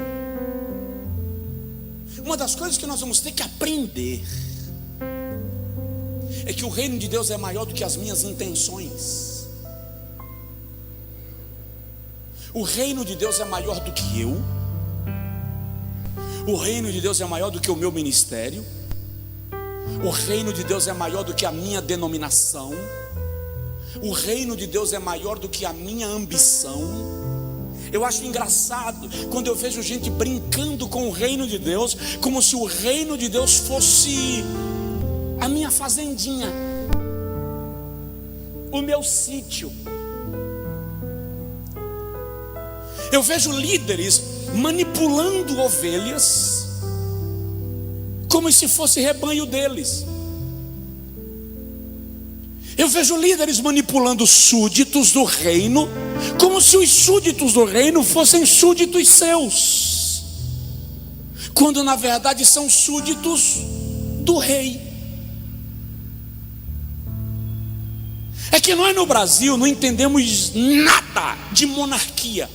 Uma das coisas que nós vamos ter que aprender é que o reino de Deus é maior do que as minhas intenções. O reino de Deus é maior do que eu. O reino de Deus é maior do que o meu ministério. O reino de Deus é maior do que a minha denominação. O reino de Deus é maior do que a minha ambição. Eu acho engraçado quando eu vejo gente brincando com o reino de Deus, como se o reino de Deus fosse a minha fazendinha, o meu sítio. Eu vejo líderes manipulando ovelhas como se fosse rebanho deles. Eu vejo líderes manipulando súditos do reino como se os súditos do reino fossem súditos seus, quando na verdade são súditos do rei. É que nós no Brasil não entendemos nada de monarquia.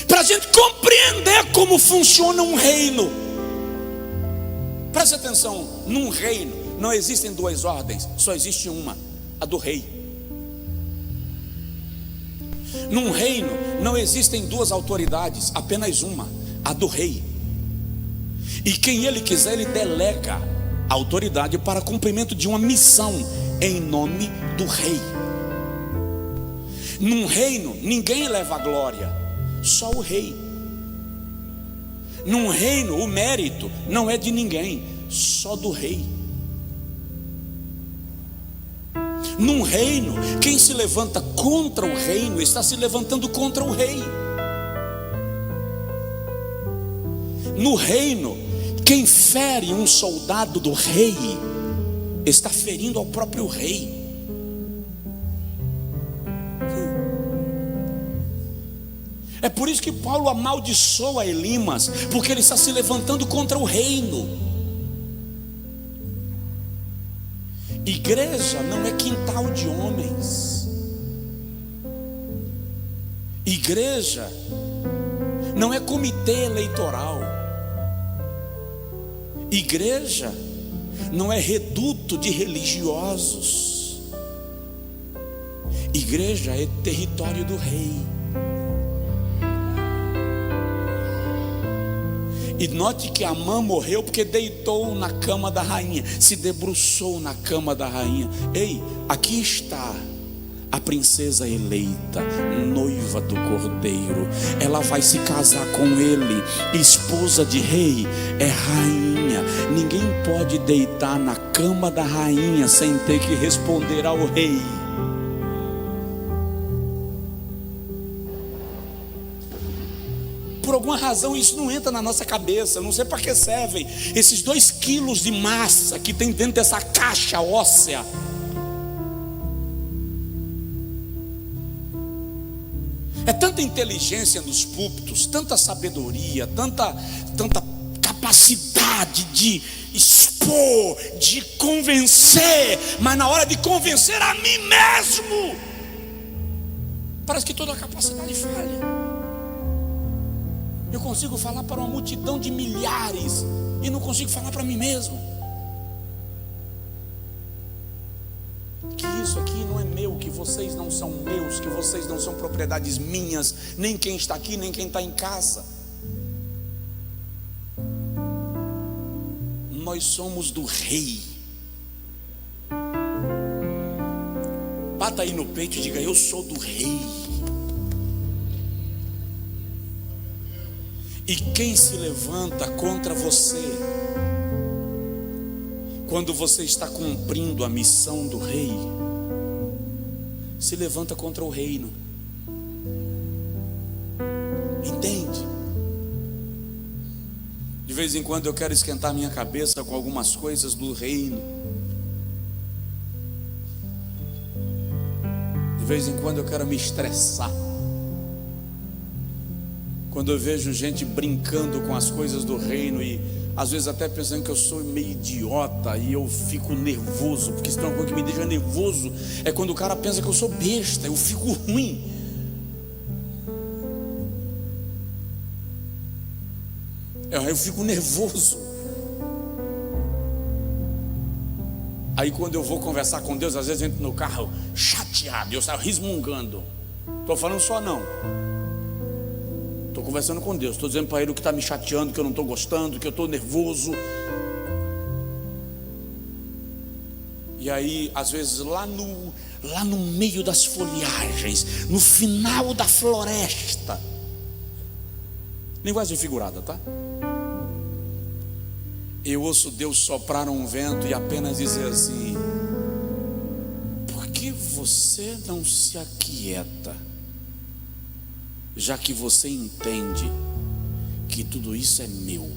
Para a gente compreender como funciona um reino, preste atenção, num reino não existem duas ordens, só existe uma, a do rei. Num reino não existem duas autoridades, apenas uma, a do rei. E quem ele quiser, ele delega a autoridade para cumprimento de uma missão em nome do rei. Num reino ninguém leva a glória, só o rei. Num reino o mérito não é de ninguém, só do rei. Num reino, quem se levanta contra o reino está se levantando contra o rei. No reino, quem fere um soldado do rei está ferindo ao próprio rei. É por isso que Paulo amaldiçoa Elimas, porque ele está se levantando contra o reino. Igreja não é quintal de homens. Igreja não é comitê eleitoral. Igreja não é reduto de religiosos. Igreja é território do rei. E note que Amã morreu porque deitou na cama da rainha, se debruçou na cama da rainha. Ei, aqui está a princesa eleita, noiva do cordeiro. Ela vai se casar com ele, esposa de rei, é rainha. Ninguém pode deitar na cama da rainha sem ter que responder ao rei. Por alguma razão isso não entra na nossa cabeça. Não sei para que servem esses 2 quilos de massa que tem dentro dessa caixa óssea. É tanta inteligência nos púlpitos, tanta sabedoria, tanta capacidade de expor, de convencer, mas na hora de convencer a mim mesmo, parece que toda a capacidade falha. Eu consigo falar para uma multidão de milhares e não consigo falar para mim mesmo. Que isso aqui não é meu, que vocês não são meus, que vocês não são propriedades minhas, nem quem está aqui, nem quem está em casa. Nós somos do rei. Bata aí no peito e diga: eu sou do rei. E quem se levanta contra você, quando você está cumprindo a missão do rei, se levanta contra o reino. Entende? De vez em quando eu quero esquentar minha cabeça com algumas coisas do reino. De vez em quando eu quero me estressar. Quando eu vejo gente brincando com as coisas do reino e às vezes até pensando que eu sou meio idiota, e eu fico nervoso, porque isso é uma coisa que me deixa nervoso, é quando o cara pensa que eu sou besta, eu fico ruim. Eu fico nervoso. Aí quando eu vou conversar com Deus, às vezes eu entro no carro chateado, eu saio resmungando. Estou falando só não. Estou conversando com Deus, estou dizendo para Ele o que está me chateando, que eu não estou gostando, que eu estou nervoso. E aí, às vezes, lá no meio das folhagens, no final da floresta, linguagem figurada, tá? Eu ouço Deus soprar um vento e apenas dizer assim: por que você não se aquieta? Já que você entende que tudo isso é meu.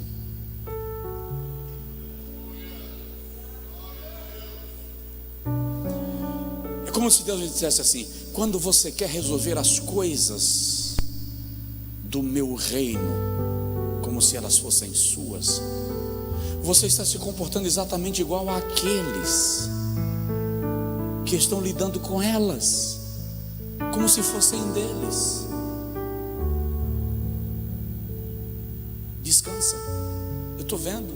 É como se Deus me dissesse assim: quando você quer resolver as coisas do meu reino como se elas fossem suas, você está se comportando exatamente igual àqueles que estão lidando com elas como se fossem deles. Descansa. Eu estou vendo.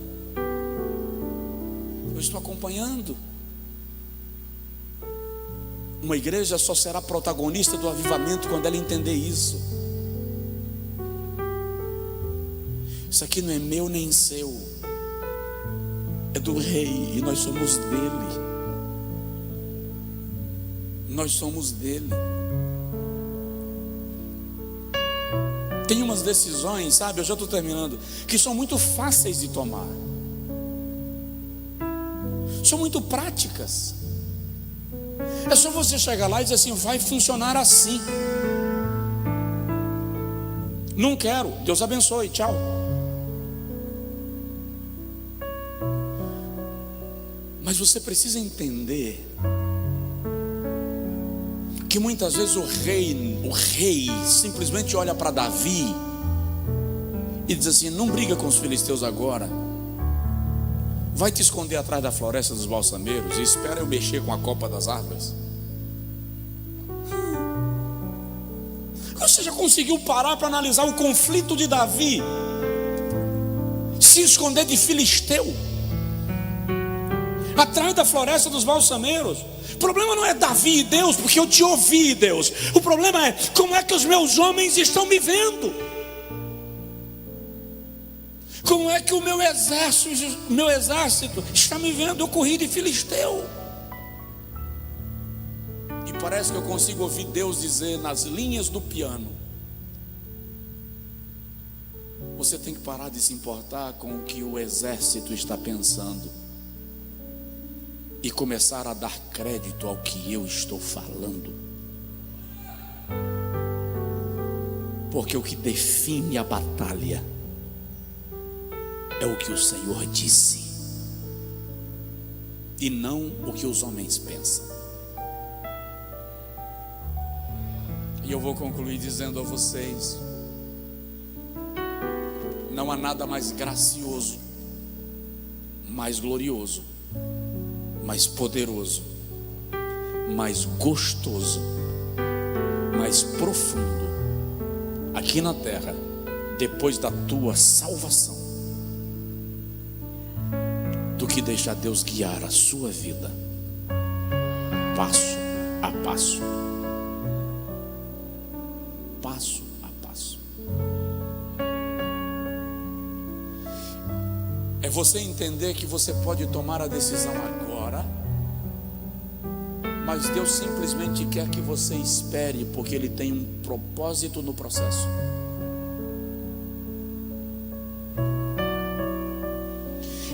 Eu estou acompanhando. Uma igreja só será protagonista do avivamento quando ela entender isso. Isso aqui não é meu nem seu. É do rei e nós somos dele. Nós somos dele. Tem umas decisões, sabe, eu já estou terminando, que são muito fáceis de tomar. São muito práticas. É só você chegar lá e dizer assim: vai funcionar assim. Não quero, Deus abençoe, tchau. Mas você precisa entender que muitas vezes o rei simplesmente olha para Davi e diz assim: não briga com os filisteus agora, vai te esconder atrás da floresta dos balsameiros e espera eu mexer com a copa das árvores. Você já conseguiu parar para analisar o conflito de Davi? Se esconder de filisteu atrás da floresta dos balsameiros. O problema não é Davi e Deus, porque eu te ouvi, Deus. O problema é como é que os meus homens estão me vendo. Como é que o meu exército está me vendo? Eu corri de filisteu. E parece que eu consigo ouvir Deus dizer nas linhas do piano: você tem que parar de se importar com o que o exército está pensando e começar a dar crédito ao que eu estou falando. Porque o que define a batalha é o que o Senhor disse e não o que os homens pensam. E eu vou concluir dizendo a vocês: não há nada mais gracioso, mais glorioso, mais poderoso, mais gostoso, mais profundo aqui na terra, depois da tua salvação, do que deixar Deus guiar a sua vida passo a passo, passo a passo. É você entender que você pode tomar a decisão agora, mas Deus simplesmente quer que você espere, porque Ele tem um propósito no processo.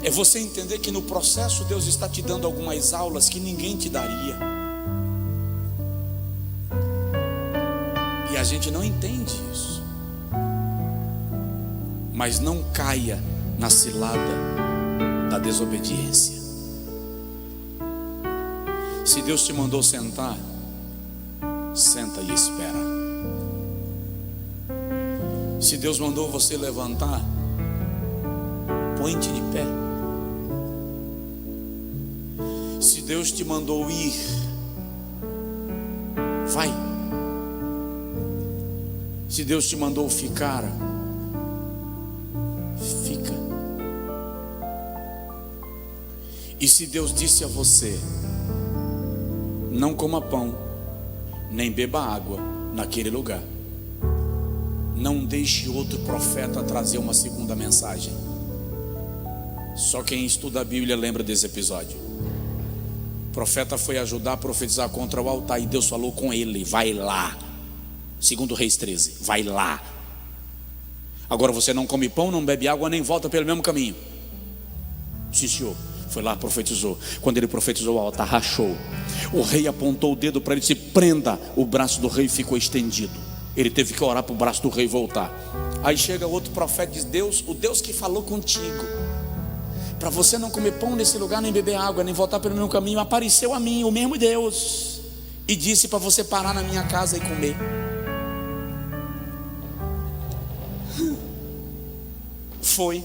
É você entender que no processo Deus está te dando algumas aulas que ninguém te daria. a gente não entende isso. Mas não caia na cilada da desobediência. Se Deus te mandou sentar, senta e espera. Se Deus mandou você levantar, põe-te de pé. Se Deus te mandou ir, vai. Se Deus te mandou ficar, fica. E se Deus disse a você, não coma pão, nem beba água naquele lugar, não deixe outro profeta trazer uma segunda mensagem. Só quem estuda a Bíblia lembra desse episódio. O profeta foi ajudar a profetizar contra o altar e Deus falou com ele: vai lá. Segundo Reis 13, vai lá. Agora você não come pão, não bebe água, nem volta pelo mesmo caminho. Sim, senhor. Foi lá, profetizou. Quando ele profetizou, o altar rachou. O rei apontou o dedo para ele e disse: prenda. O braço do rei ficou estendido. Ele teve que orar para o braço do rei voltar. Aí chega outro profeta e diz: Deus, o Deus que falou contigo para você não comer pão nesse lugar, nem beber água, nem voltar pelo mesmo caminho, apareceu a mim, o mesmo Deus, e disse para você parar na minha casa e comer. Foi.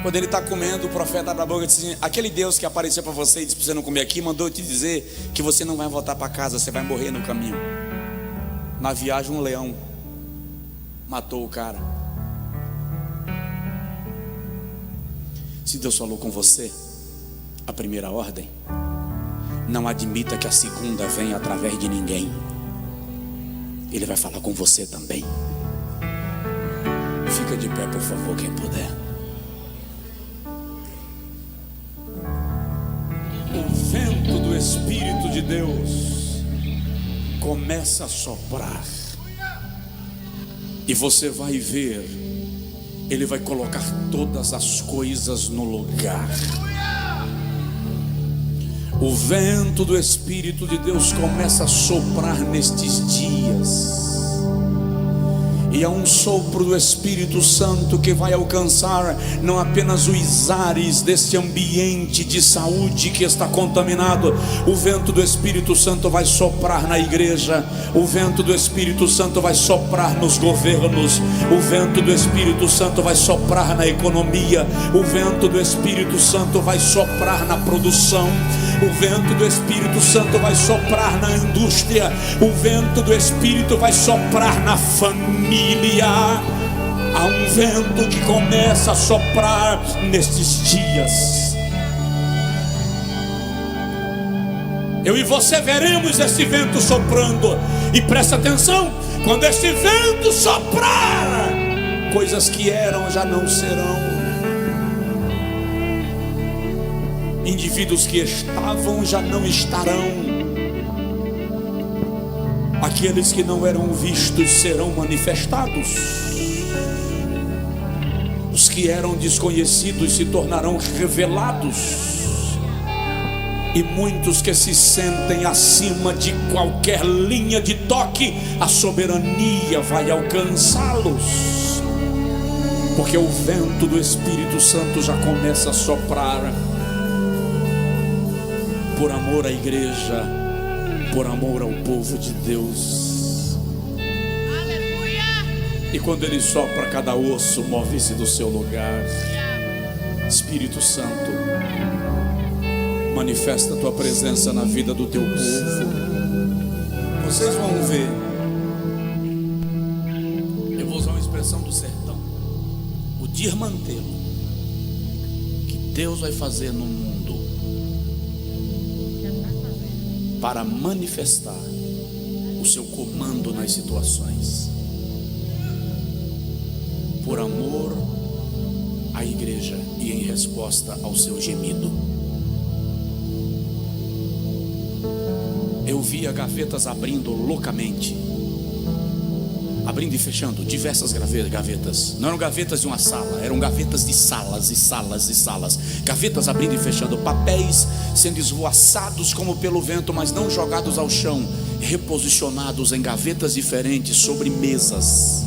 Quando ele está comendo, o profeta abre a boca e diz assim: aquele Deus que apareceu para você e disse para você não comer aqui, mandou te dizer que você não vai voltar para casa, você vai morrer no caminho. Na viagem, um leão matou o cara. Se Deus falou com você, a primeira ordem: não admita que a segunda venha através de ninguém. Ele vai falar com você também. Fica de pé, por favor, quem puder. O vento do Espírito de Deus começa a soprar, e você vai ver, Ele vai colocar todas as coisas no lugar. O vento do Espírito de Deus começa a soprar nestes dias. E é um sopro do Espírito Santo que vai alcançar não apenas os ares deste ambiente de saúde que está contaminado. O vento do Espírito Santo vai soprar na igreja. O vento do Espírito Santo vai soprar nos governos. O vento do Espírito Santo vai soprar na economia. O vento do Espírito Santo vai soprar na produção. O vento do Espírito Santo vai soprar na indústria. O vento do Espírito vai soprar na família. Há um vento que começa a soprar nestes dias. Eu e você veremos esse vento soprando. E presta atenção: quando esse vento soprar, coisas que eram já não serão. Indivíduos que estavam já não estarão. Aqueles que não eram vistos serão manifestados. Os que eram desconhecidos se tornarão revelados. E muitos que se sentem acima de qualquer linha de toque, a soberania vai alcançá-los. Porque o vento do Espírito Santo já começa a soprar. Por amor à igreja, por amor ao povo de Deus. Aleluia! E quando Ele sopra, cada osso move-se do seu lugar. Espírito Santo, manifesta a tua presença na vida do teu povo. Vocês vão ver. Eu vou usar uma expressão do sertão: o diamantelo que Deus vai fazer no mundo para manifestar o seu comando nas situações, por amor à igreja e em resposta ao seu gemido. Eu via gavetas abrindo loucamente. A abrindo e fechando diversas gavetas. Não eram gavetas de uma sala, eram gavetas de salas e salas e salas. Gavetas abrindo e fechando, papéis sendo esvoaçados como pelo vento, mas não jogados ao chão, reposicionados em gavetas diferentes sobre mesas.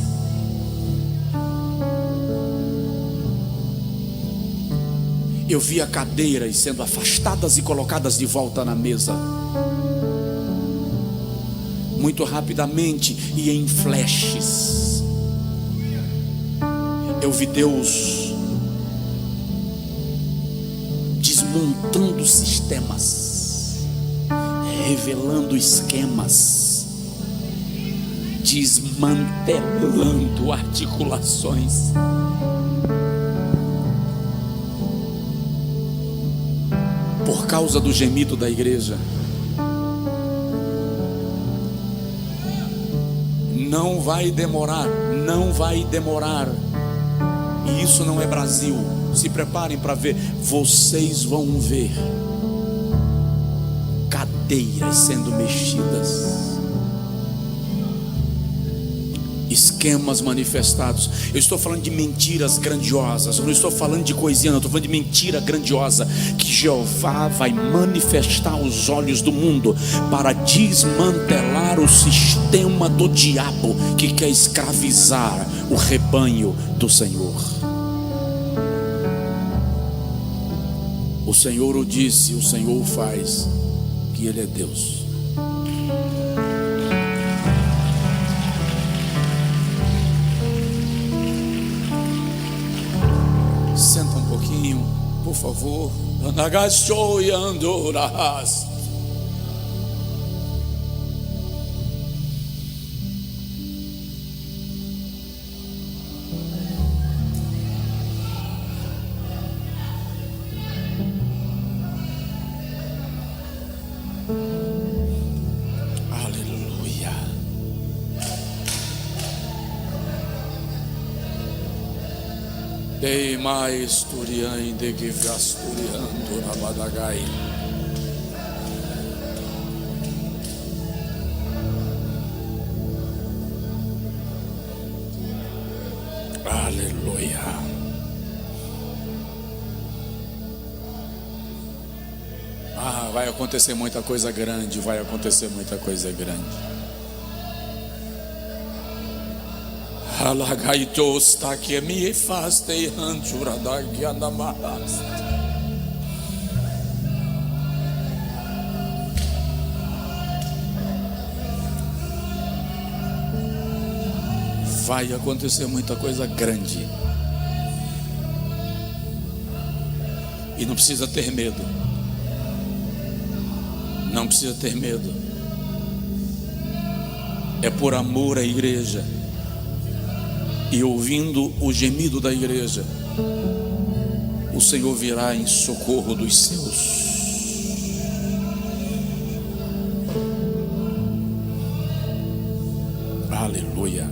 Eu via cadeiras sendo afastadas e colocadas de volta na mesa, muito rapidamente e em flashes. Eu vi Deus desmontando sistemas, revelando esquemas, desmantelando articulações. Por causa do gemido da igreja, não vai demorar, não vai demorar. E isso não é Brasil. Se preparem para ver. Vocês vão ver cadeiras sendo mexidas, esquemas manifestados. Eu estou falando de mentiras grandiosas. Eu não estou falando de coisinha, não. Eu estou falando de mentira grandiosa que Jeová vai manifestar aos olhos do mundo para desmantelar o sistema do diabo que quer escravizar o rebanho do Senhor. O Senhor o disse, o Senhor o faz, que Ele é Deus. Senta um pouquinho, por favor. Aleluia. Dei mais turian de que gasturiando na badagai. Aleluia. Vai acontecer muita coisa grande, vai acontecer muita coisa grande. Alagaitos tá que me faz te anjura da guianamahas. Vai acontecer muita coisa grande. E não precisa ter medo. Não precisa ter medo. É por amor à igreja. E ouvindo o gemido da igreja, o Senhor virá em socorro dos seus. Aleluia.